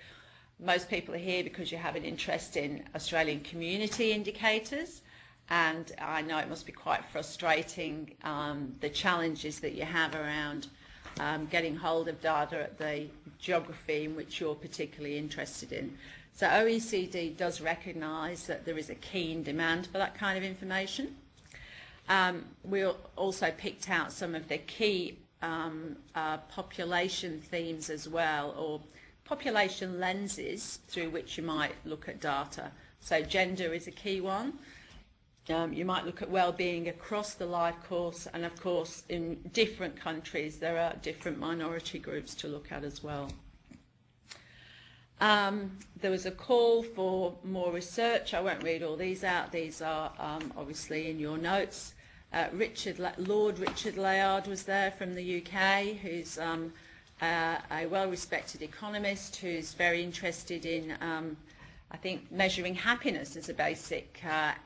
Speaker 7: Most people are here because you have an interest in Australian community indicators, and I know it must be quite frustrating, the challenges that you have around getting hold of data at the geography in which you're particularly interested in. So OECD does recognise that there is a keen demand for that kind of information. We also picked out some of the key population themes as well, or population lenses through which you might look at data. So gender is a key one. You might look at well-being across the life course, and of course in different countries there are different minority groups to look at as well. There was a call for more research. I won't read all these out. These are obviously in your notes. Lord Richard Layard was there from the UK, who's a well-respected economist who's very interested in, I think, measuring happiness as a basic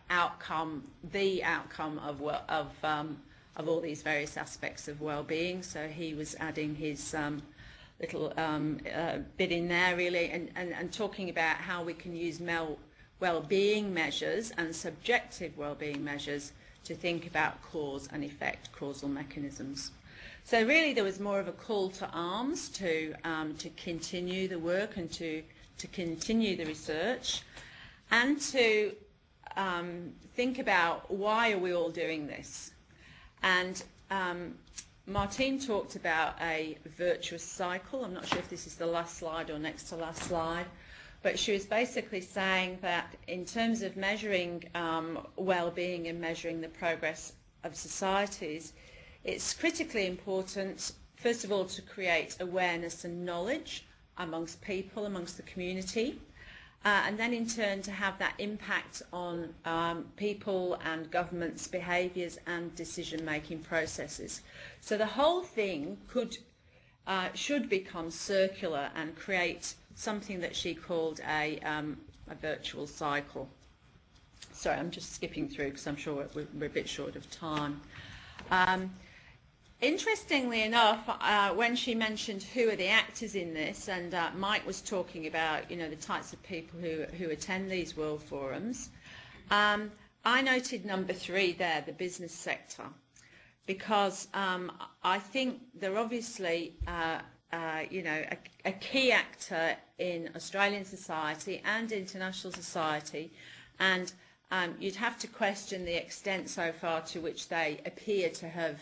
Speaker 7: outcome, the outcome of all these various aspects of well-being. So he was adding his little bit in there really, and talking about how we can use well-being measures and subjective well-being measures to think about cause and effect, causal mechanisms. So really there was more of a call to arms to continue the work and to continue the research, and to think about why are we all doing this. And Martine talked about a virtuous cycle. I'm not sure if this is the last slide or next to last slide, but she was basically saying that in terms of measuring well-being and measuring the progress of societies, it's critically important, first of all, to create awareness and knowledge amongst people, amongst the community, and then in turn to have that impact on people and governments' behaviours and decision-making processes. So the whole thing should become circular and create something that she called a virtual cycle. Sorry, I'm just skipping through because I'm sure we're a bit short of time. Interestingly enough, when she mentioned who are the actors in this, and Mike was talking about, you know, the types of people who attend these world forums, I noted number 3 there, the business sector, because I think they're obviously, you know, a key actor in Australian society and international society, and you'd have to question the extent so far to which they appear to have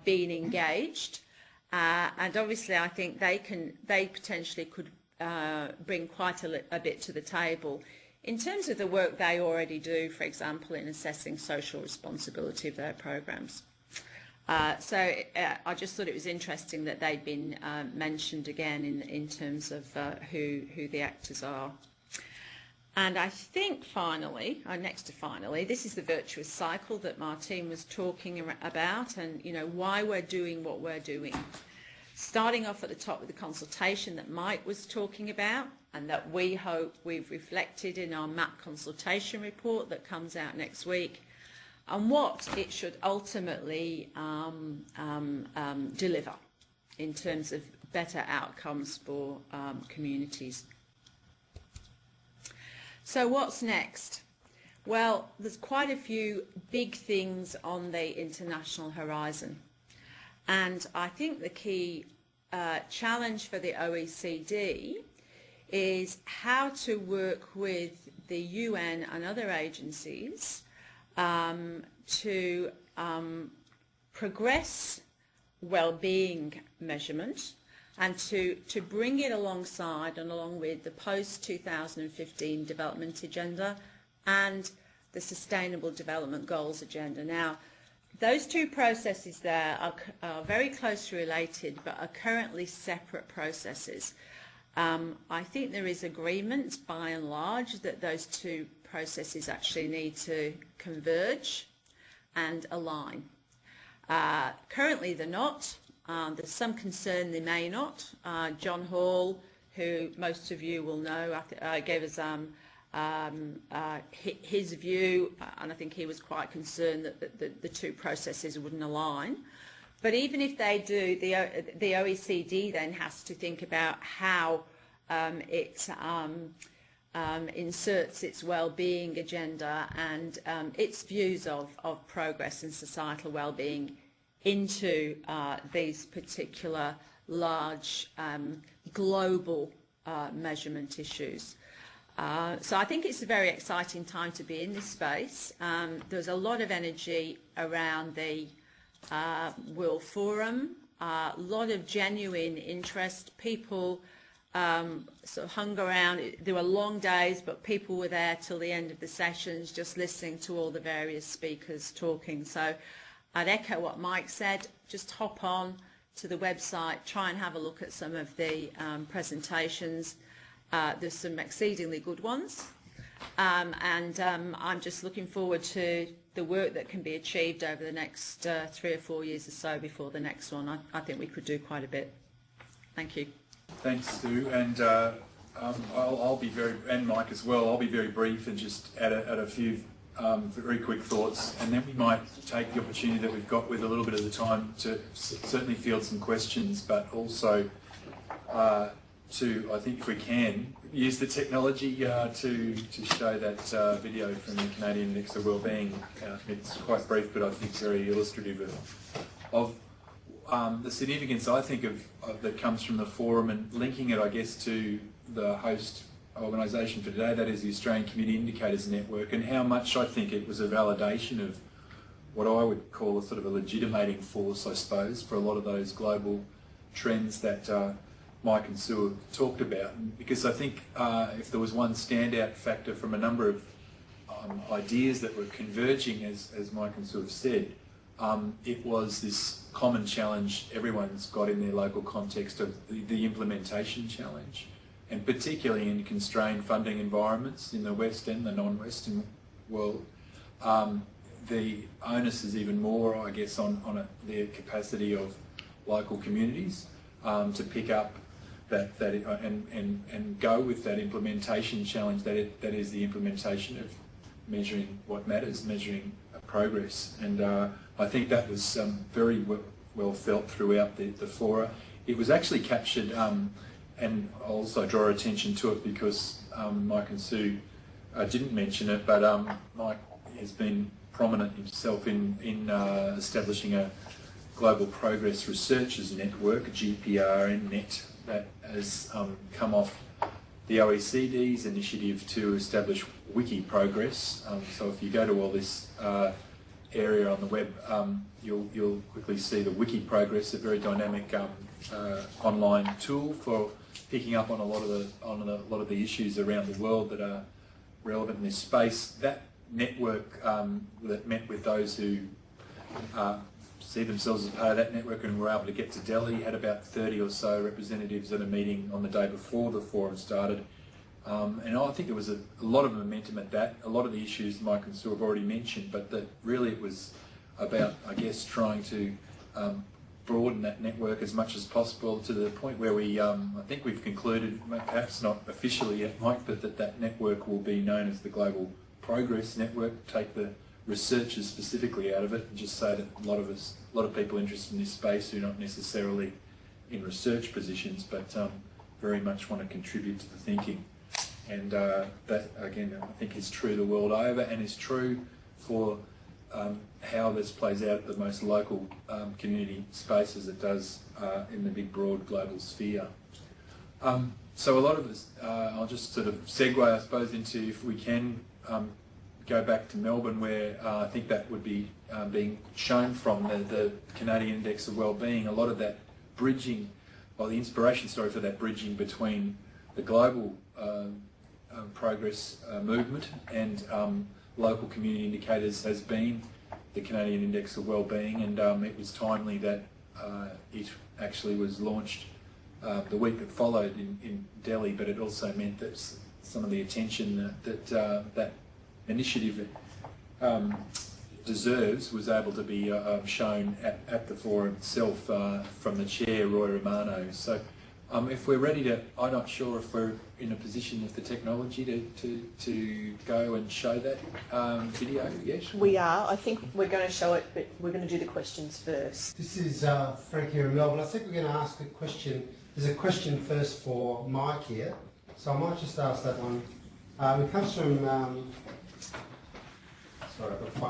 Speaker 7: been engaged, and obviously I think they potentially could bring quite a bit to the table in terms of the work they already do, for example, in assessing social responsibility of their programs. So I just thought it was interesting that they'd been mentioned again in terms of who the actors are. And I think finally, or next to finally, this is the virtuous cycle that Martine was talking about, and you know why we're doing what we're doing. Starting off at the top with the consultation that Mike was talking about, and that we hope we've reflected in our MAP consultation report that comes out next week, and what it should ultimately deliver in terms of better outcomes for communities. So what's next? Well, there's quite a few big things on the international horizon. And I think the key challenge for the OECD is how to work with the UN and other agencies to progress well-being measurement and to bring it alongside and along with the post-2015 development agenda and the Sustainable Development Goals agenda. Now, those two processes there are very closely related but are currently separate processes. I think there is agreement by and large that those two processes actually need to converge and align. Currently they're not. There's some concern they may not. John Hall, who most of you will know, gave us his view, and I think he was quite concerned that the two processes wouldn't align. But even if they do, the OECD then has to think about how it inserts its well-being agenda and its views of progress and societal well-being into these particular large global measurement issues. So I think it's a very exciting time to be in this space. There's a lot of energy around the World Forum, a lot of genuine interest. People sort of hung around. There were long days, but people were there till the end of the sessions just listening to all the various speakers talking. So I'd echo what Mike said, just hop on to the website, try and have a look at some of the presentations. There's some exceedingly good ones, and I'm just looking forward to the work that can be achieved over the next 3 or 4 years or so before the next one. I think we could do quite a bit. Thank you.
Speaker 1: Thanks, Sue, and I'll be very, and Mike as well, I'll be very brief and just add a few very quick thoughts, and then we might take the opportunity that we've got with a little bit of the time to certainly field some questions, but also to, I think if we can, use the technology to show that video from the Canadian Index of Wellbeing. It's quite brief, but I think very illustrative of the significance, I think, of that comes from the forum, and linking it, I guess, to the host organisation for today, that is the Australian Community Indicators Network, and how much I think it was a validation of what I would call a sort of a legitimating force, I suppose, for a lot of those global trends that Mike and Sue have talked about. Because I think if there was one standout factor from a number of ideas that were converging, as Mike and Sue have said, it was this common challenge everyone's got in their local context of the implementation challenge, and particularly in constrained funding environments in the West and the non-Western world. The onus is even more, I guess, on the capacity of local communities to pick up that and go with that implementation challenge that is the implementation of measuring what matters, measuring progress. And I think that was very well felt throughout the fora. It was actually captured, and I'll also draw attention to it because Mike and Sue didn't mention it, but Mike has been prominent himself in establishing a Global Progress Researchers Network, GPRN-net, that has come off the OECD's initiative to establish Wiki Progress. So if you go to all this area on the web, you'll quickly see the Wiki Progress, a very dynamic online tool for picking up on a lot of the issues around the world that are relevant in this space. That network that met with those who see themselves as part of that network and were able to get to Delhi, had about 30 or so representatives at a meeting on the day before the forum started. And I think there was a lot of momentum at that. A lot of the issues Mike and Sue have already mentioned, but that really it was about, I guess, trying to broaden that network as much as possible to the point where we, I think we've concluded, perhaps not officially yet, Mike, but that network will be known as the Global Progress Network. Take the researchers specifically out of it and just say that a lot of people interested in this space who are not necessarily in research positions, but very much want to contribute to the thinking. And that, again, I think is true the world over, and is true for how this plays out at the most local community space as it does in the big, broad global sphere. So a lot of us, I'll just sort of segue, I suppose, into, if we can, go back to Melbourne, where I think that would be being shown from the Canadian Index of Wellbeing. A lot of that bridging, or the inspiration story for that bridging between the global progress movement and local community indicators has been the Canadian Index of Wellbeing, and it was timely that it actually was launched the week that followed in Delhi, but it also meant that some of the attention that initiative deserves was able to be shown at the forum itself from the chair, Roy Romano. So if we're ready to, I'm not sure if we're in a position with the technology to go and show that video. Yes?
Speaker 8: We are. I think we're going to show it, but we're going to do the questions first.
Speaker 9: This is Frank here in Melbourne. I think we're going to ask a question. There's a question first for Mike here, so I might just ask that one. It comes from,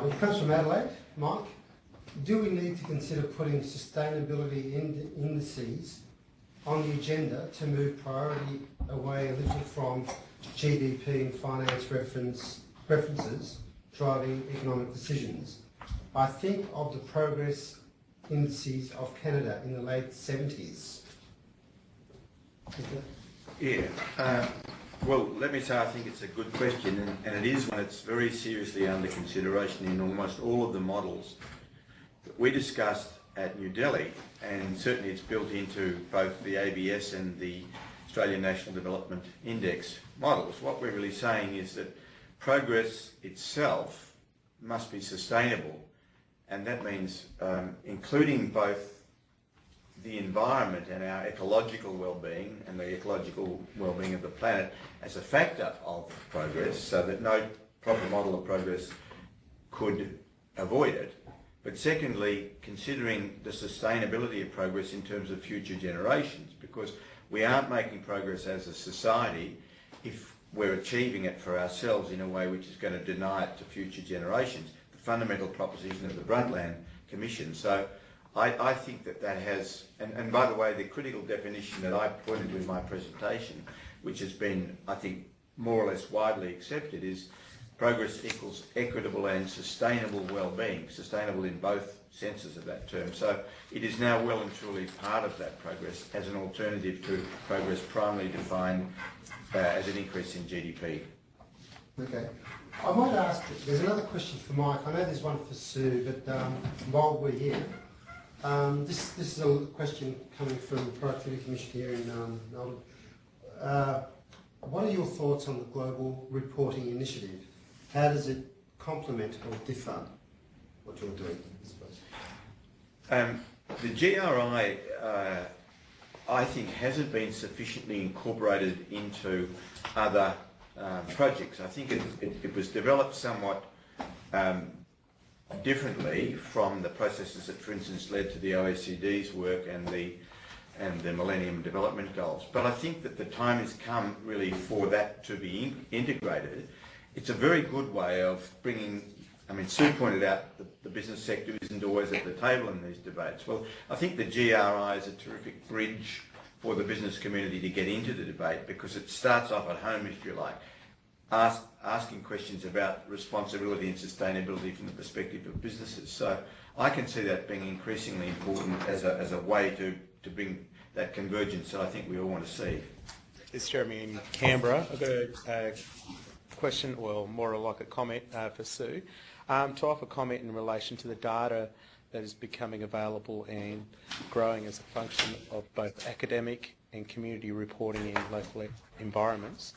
Speaker 9: it comes from Adelaide. Mike, do we need to consider putting sustainability indices on the agenda to move priority away a little from GDP and finance preferences driving economic decisions? I think of the progress indices of Canada in the late 70s.
Speaker 6: Yeah. Well, let me say I think it's a good question, and it is one that's very seriously under consideration in almost all of the models that we discussed at New Delhi, and certainly it's built into both the ABS and the Australian National Development Index models. What we're really saying is that progress itself must be sustainable, and that means including both the environment and our ecological well-being and the ecological well-being of the planet as a factor of progress, so that no proper model of progress could avoid it. But secondly, considering the sustainability of progress in terms of future generations, because we aren't making progress as a society if we're achieving it for ourselves in a way which is going to deny it to future generations, the fundamental proposition of the Brundtland Commission. So I think that has, and by the way, the critical definition that I pointed to in my presentation, which has been, I think, more or less widely accepted, is progress equals equitable and sustainable well-being, sustainable in both senses of that term. So it is now well and truly part of that progress as an alternative to progress primarily defined as an increase in GDP.
Speaker 9: Okay. I might ask, there's another question for Mike. I know there's one for Sue, but while we're here, this is a question coming from the Productivity Commission here in Melbourne. What are your thoughts on the Global Reporting Initiative? How does it complement or differ what you're doing, I suppose?
Speaker 6: The GRI, I think, hasn't been sufficiently incorporated into other projects. I think it was developed somewhat differently from the processes that, for instance, led to the OECD's work and the Millennium Development Goals. But I think that the time has come really for that to be integrated. It's a very good way of bringing, I mean, Sue pointed out that the business sector isn't always at the table in these debates. Well, I think the GRI is a terrific bridge for the business community to get into the debate, because it starts off at home, if you like, asking questions about responsibility and sustainability from the perspective of businesses. So I can see that being increasingly important as a way to bring that convergence that I think we all want to see.
Speaker 10: It's Jeremy in Canberra. I've got a question, or more like a comment for Sue, to offer comment in relation to the data that is becoming available and growing as a function of both academic and community reporting in local environments.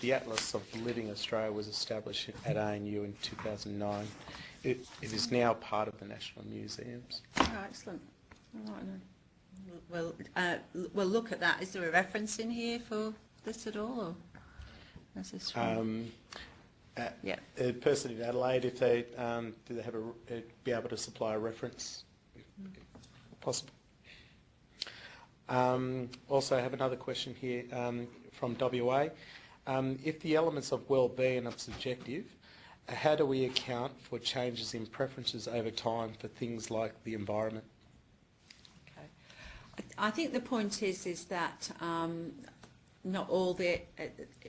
Speaker 10: The Atlas of Living Australia was established at ANU in 2009. It is now part of the National Museums.
Speaker 7: Oh, excellent. All right, then. We'll look at that. Is there a reference in here for this at all? Or is this from? Yeah.
Speaker 10: A person in Adelaide, if they do they have be able to supply a reference, if possible. Also, I have another question here from WA. If the elements of well-being are subjective, how do we account for changes in preferences over time for things like the environment?
Speaker 7: Okay. I think the point is that not all the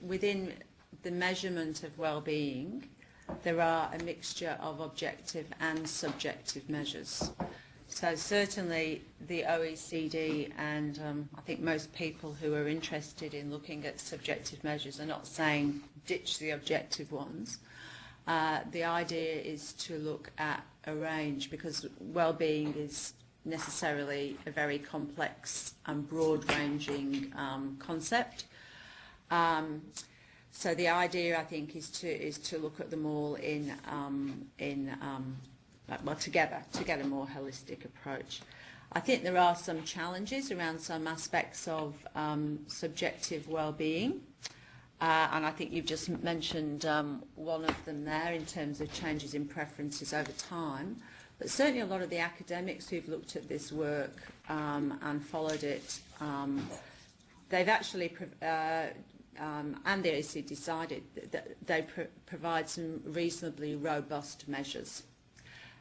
Speaker 7: within the measurement of well-being, there are a mixture of objective and subjective measures. So certainly the OECD and I think most people who are interested in looking at subjective measures are not saying ditch the objective ones. The idea is to look at a range, because well-being is necessarily a very complex and broad-ranging concept. So the idea, I think, is to look at them all together, to get a more holistic approach. I think there are some challenges around some aspects of subjective well-being, and I think you've just mentioned one of them there in terms of changes in preferences over time. But certainly a lot of the academics who've looked at this work and followed it, they've actually and the OECD decided that they provide some reasonably robust measures,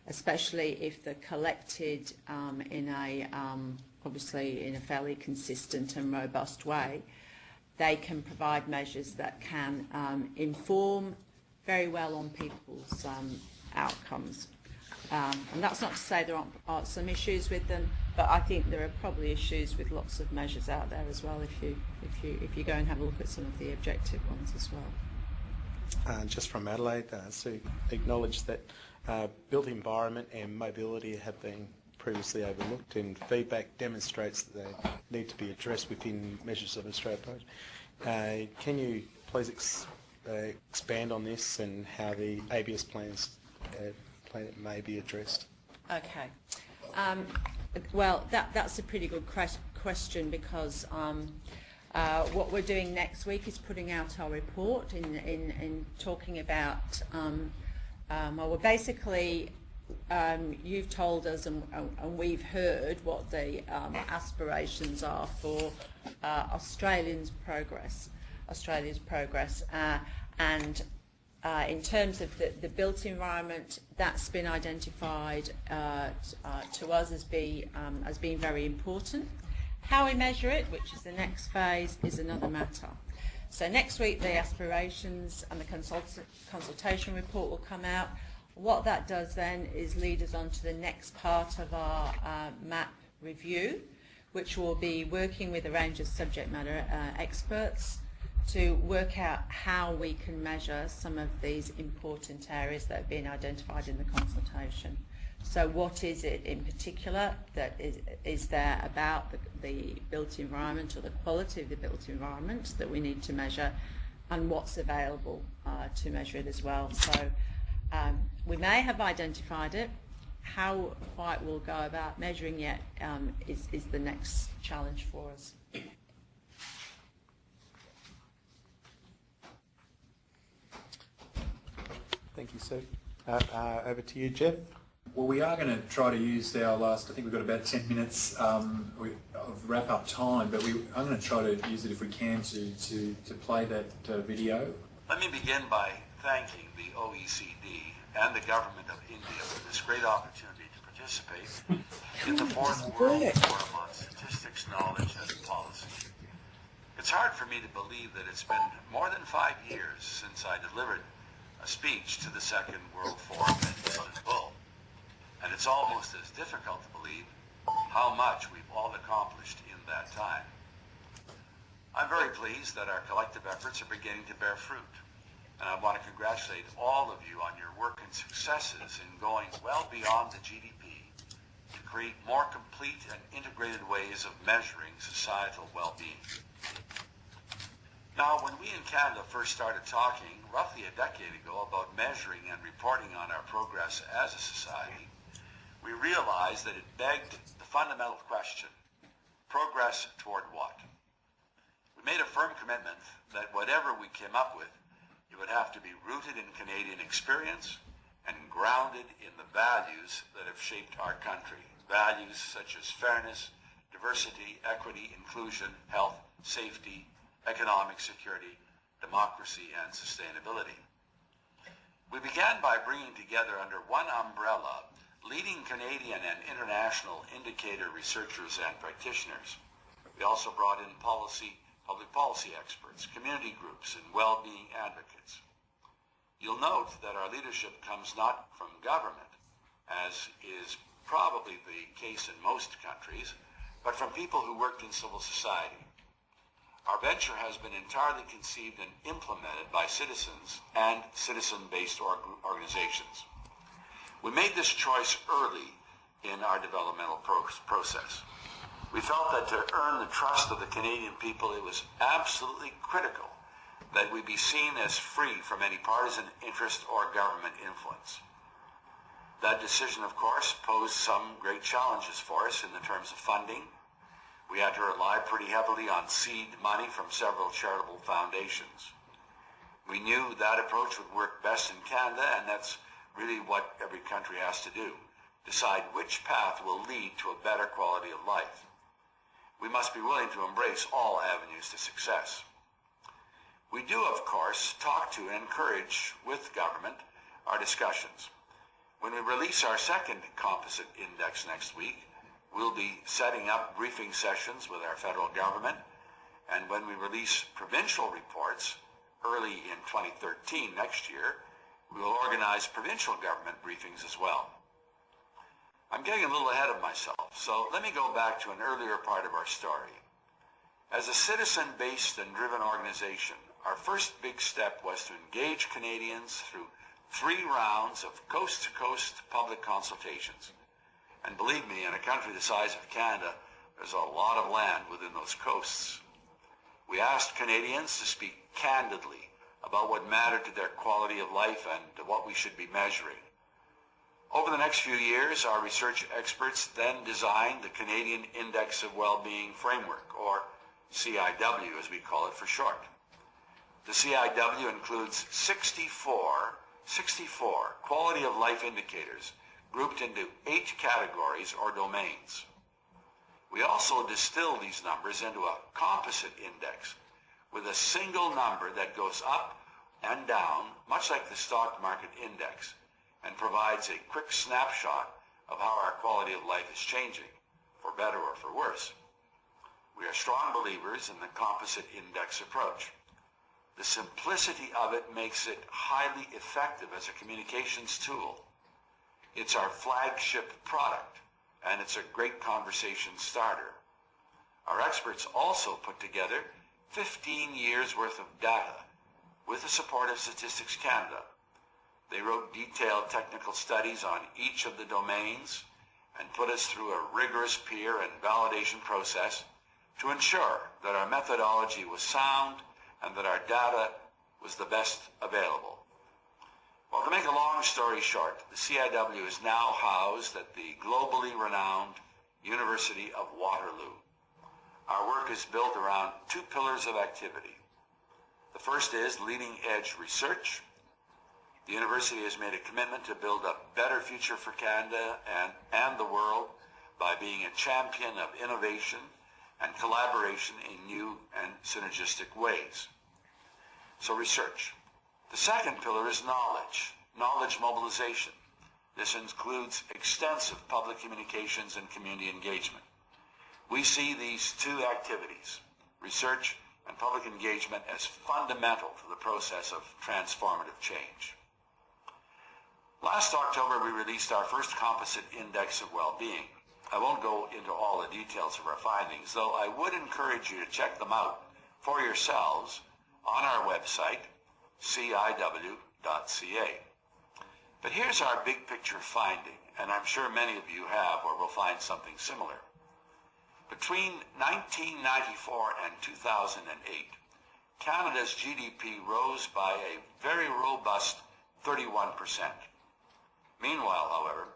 Speaker 7: especially if they're collected in a obviously in a fairly consistent and robust way. They can provide measures that can inform very well on people's outcomes. And that's not to say there aren't some issues with them, but I think there are probably issues with lots of measures out there as well if you go and have a look at some of the objective ones as well.
Speaker 10: Just from Adelaide, Sue acknowledged that built environment and mobility have been previously overlooked, and feedback demonstrates that they need to be addressed within Measures of Australia project. Can you please expand on this and how the ABS plans may be addressed?
Speaker 7: Okay. Well, that's a pretty good question, because what we're doing next week is putting out our report in talking about, well, we're basically, you've told us and we've heard what the aspirations are for Australia's progress, and in terms of the built environment, that's been identified to us as being very important. How we measure it, which is the next phase, is another matter. So next week the aspirations and the consultation report will come out. What that does then is lead us on to the next part of our MAP review, which will be working with a range of subject matter experts to work out how we can measure some of these important areas that have been identified in the consultation. So what is it in particular that is there about the built environment, or the quality of the built environment, that we need to measure, and what's available to measure it as well. So we may have identified it. How quite we'll go about measuring it is the next challenge for us.
Speaker 10: Thank you, Sue. Over to you, Jeff.
Speaker 1: Well, we are going to try to use our last, I think we've got about 10 minutes of wrap-up time, but I'm going to try to use it if we can to play that video.
Speaker 11: Let me begin by thanking the OECD and the Government of India for this great opportunity to participate in the Fourth World Forum on Statistics, Knowledge and Policy. It's hard for me to believe that it's been more than 5 years since I delivered a speech to the Second World Forum in Istanbul. And it's almost as difficult to believe how much we've all accomplished in that time. I'm very pleased that our collective efforts are beginning to bear fruit. And I want to congratulate all of you on your work and successes in going well beyond the GDP to create more complete and integrated ways of measuring societal well-being. Now, when we in Canada first started talking, roughly a decade ago, about measuring and reporting on our progress as a society, we realized that it begged the fundamental question, progress toward what? We made a firm commitment that whatever we came up with, it would have to be rooted in Canadian experience and grounded in the values that have shaped our country. Values such as fairness, diversity, equity, inclusion, health, safety, economic security, democracy, and sustainability. We began by bringing together under one umbrella leading Canadian and international indicator researchers and practitioners. We also brought in public policy experts, community groups, and well-being advocates. You'll note that our leadership comes not from government, as is probably the case in most countries, but from people who worked in civil society. Our venture has been entirely conceived and implemented by citizens and citizen-based organizations. We made this choice early in our developmental process. We felt that to earn the trust of the Canadian people, it was absolutely critical that we be seen as free from any partisan interest or government influence. That decision, of course, posed some great challenges for us in the terms of funding. We had to rely pretty heavily on seed money from several charitable foundations. We knew that approach would work best in Canada, and that's really what every country has to do, decide which path will lead to a better quality of life. We must be willing to embrace all avenues to success. We do, of course, talk to and encourage with government our discussions. When we release our second composite index next week, we'll be setting up briefing sessions with our federal government, and when we release provincial reports early in 2013 next year, we will organize provincial government briefings as well. I'm getting a little ahead of myself, so let me go back to an earlier part of our story. As a citizen-based and driven organization, our first big step was to engage Canadians through 3 rounds of coast-to-coast public consultations. And believe me, in a country the size of Canada, there's a lot of land within those coasts. We asked Canadians to speak candidly about what mattered to their quality of life and what we should be measuring. Over the next few years, our research experts then designed the Canadian Index of Wellbeing Framework, or CIW as we call it for short. The CIW includes 64 quality of life indicators grouped into 8 categories or domains. We also distill these numbers into a composite index with a single number that goes up and down, much like the stock market index, and provides a quick snapshot of how our quality of life is changing, for better or for worse. We are strong believers in the composite index approach. The simplicity of it makes it highly effective as a communications tool. It's our flagship product, and it's a great conversation starter. Our experts also put together 15 years worth of data with the support of Statistics Canada. They wrote detailed technical studies on each of the domains and put us through a rigorous peer and validation process to ensure that our methodology was sound and that our data was the best available. Well, to make a long story short, the CIW is now housed at the globally renowned University of Waterloo. Our work is built around 2 pillars of activity. The first is leading-edge research. The university has made a commitment to build a better future for Canada and the world by being a champion of innovation and collaboration in new and synergistic ways. So research. The second pillar is knowledge mobilization. This includes extensive public communications and community engagement. We see these 2 activities, research and public engagement, as fundamental to the process of transformative change. Last October, we released our first composite index of well-being. I won't go into all the details of our findings, though I would encourage you to check them out for yourselves on our website, ciw.ca. But here's our big picture finding, and I'm sure many of you have or will find something similar. Between 1994 and 2008, Canada's GDP rose by a very robust 31%. Meanwhile, however,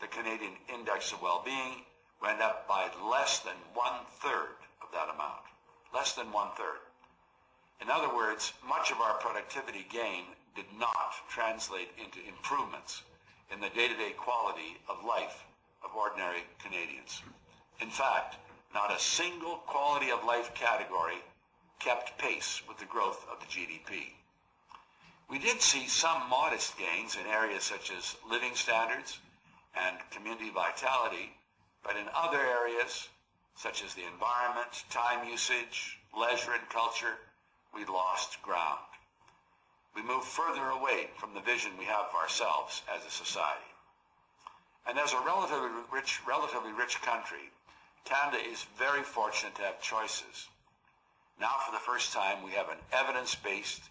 Speaker 11: the Canadian Index of Wellbeing went up by less than 1/3 of that amount. Less than 1/3. In other words, much of our productivity gain did not translate into improvements in the day-to-day quality of life of ordinary Canadians. In fact, not a single quality of life category kept pace with the growth of the GDP. We did see some modest gains in areas such as living standards and community vitality, but in other areas, such as the environment, time usage, leisure and culture, we lost ground. We moved further away from the vision we have of ourselves as a society. And as a relatively rich country, Canada is very fortunate to have choices. Now for the first time, we have an evidence-based,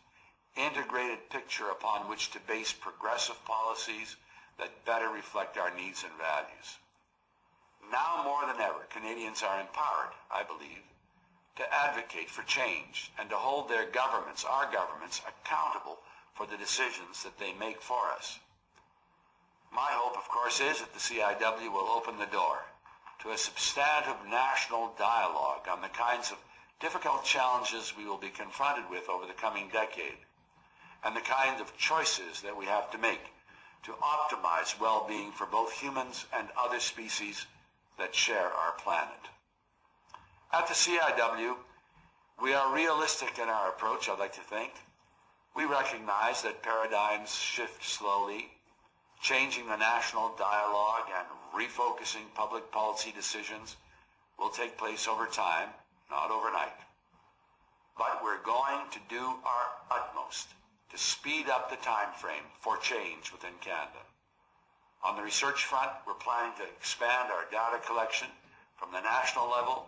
Speaker 11: integrated picture upon which to base progressive policies that better reflect our needs and values. Now more than ever, Canadians are empowered, I believe, to advocate for change and to hold their governments, our governments, accountable for the decisions that they make for us. My hope, of course, is that the CIW will open the door to a substantive national dialogue on the kinds of difficult challenges we will be confronted with over the coming decade, and the kind of choices that we have to make to optimize well-being for both humans and other species that share our planet. At the CIW, we are realistic in our approach, I'd like to think. We recognize that paradigms shift slowly. Changing the national dialogue and refocusing public policy decisions will take place over time, not overnight. But we're going to do our utmost to speed up the time frame for change within Canada. On the research front, we're planning to expand our data collection from the national level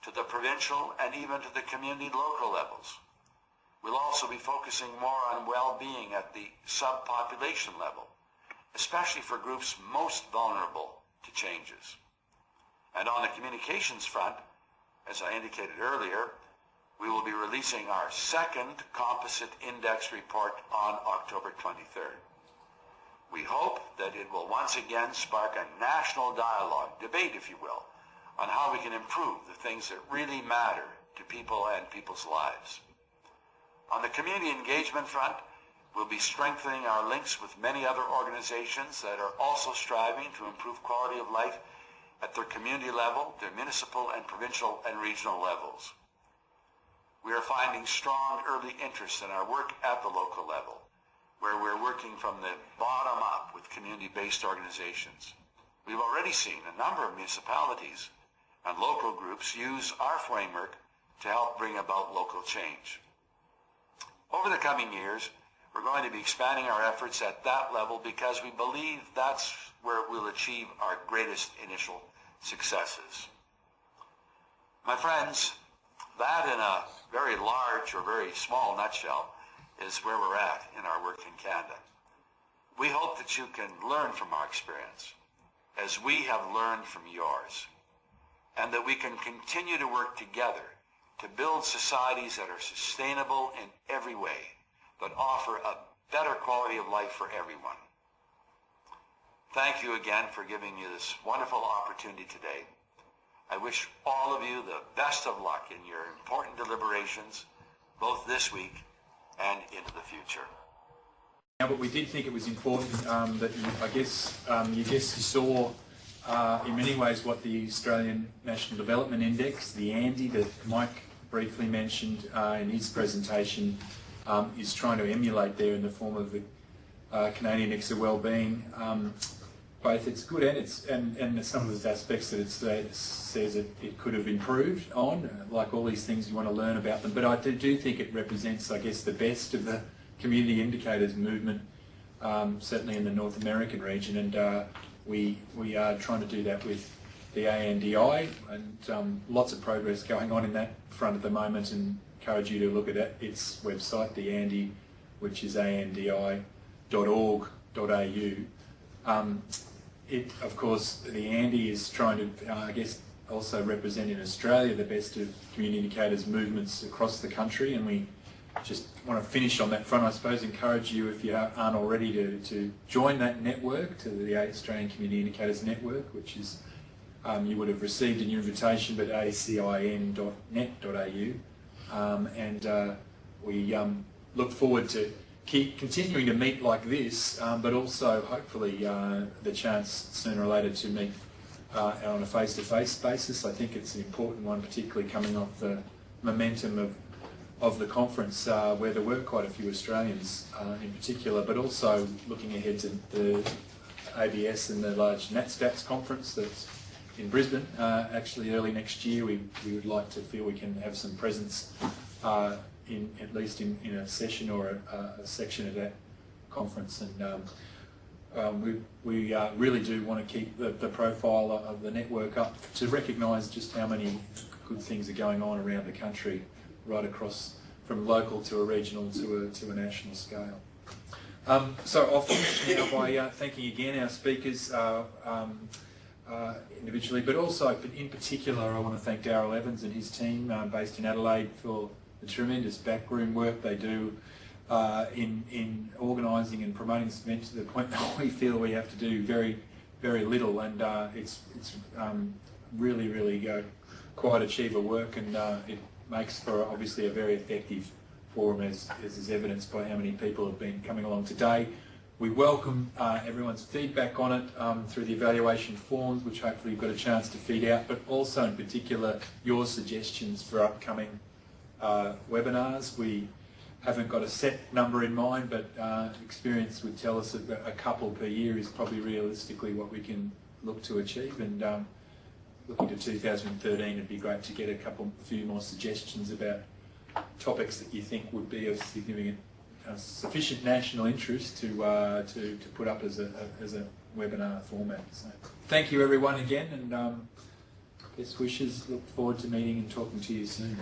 Speaker 11: to the provincial and even to the community local levels. We'll also be focusing more on well-being at the subpopulation level, especially for groups most vulnerable to changes. And on the communications front, as I indicated earlier, we will be releasing our second composite index report on October 23rd. We hope that it will once again spark a national dialogue, debate if you will, on how we can improve the things that really matter to people and people's lives. On the community engagement front, we'll be strengthening our links with many other organizations that are also striving to improve quality of life at their community level, their municipal and provincial and regional levels. We are finding strong early interest in our work at the local level, where we're working from the bottom up with community-based organizations. We've already seen a number of municipalities and local groups use our framework to help bring about local change. Over the coming years, we're going to be expanding our efforts at that level because we believe that's where we'll achieve our greatest initial successes. My friends, that in a very large or very small nutshell is where we're at in our work in Canada. We hope that you can learn from our experience as we have learned from yours, and that we can continue to work together to build societies that are sustainable in every way, but offer a better quality of life for everyone. Thank you again for giving me this wonderful opportunity today. I wish all of you the best of luck in your important deliberations, both this week and into the future.
Speaker 1: Now, but we did think it was important that you saw in many ways what the Australian National Development Index, the ANDI, that Mike briefly mentioned in his presentation, is trying to emulate there in the form of the Canadian Index of Wellbeing. Both it's good and some of the aspects that it says it could have improved on, like all these things you want to learn about them. But I do think it represents, I guess, the best of the community indicators movement, certainly in the North American region, and we are trying to do that with the ANDI, and lots of progress going on in that front at the moment, and encourage you to look at its website, the ANDI, which is andi.org.au. Of course, the ANDI is trying to, I guess, also represent in Australia the best of community indicators movements across the country, and we just want to finish on that front. I suppose encourage you, if you aren't already, to join that network, to the Australian Community Indicators Network, which is, you would have received in your invitation, but acin.net.au, and we look forward to keep continuing to meet like this, but also hopefully the chance sooner or later to meet on a face-to-face basis. I think it's an important one, particularly coming off the momentum of of the conference, where there were quite a few Australians in particular, but also looking ahead to the ABS and the large NatStats conference that's in Brisbane, actually early next year. We would like to feel we can have some presence at least in a session or a section of that conference, and we really do want to keep the profile of the network up to recognise just how many good things are going on around the country, right across from local to a regional to a national scale. So I'll finish now by thanking again our speakers individually, but also in particular I want to thank Daryl Evans and his team based in Adelaide for the tremendous backroom work they do in organising and promoting this event, to the point that we feel we have to do very, very little, and it's really quite achiever work, and it makes for obviously a very effective forum, as is evidenced by how many people have been coming along today. We welcome everyone's feedback on it through the evaluation forms, which hopefully you've got a chance to feed out, but also in particular your suggestions for upcoming webinars. We haven't got a set number in mind, but experience would tell us that a couple per year is probably realistically what we can look to achieve, and looking to 2013, it'd be great to get a few more suggestions about topics that you think would be of significant, sufficient national interest to put up as a webinar format. So, thank you everyone again, and best wishes. Look forward to meeting and talking to you soon.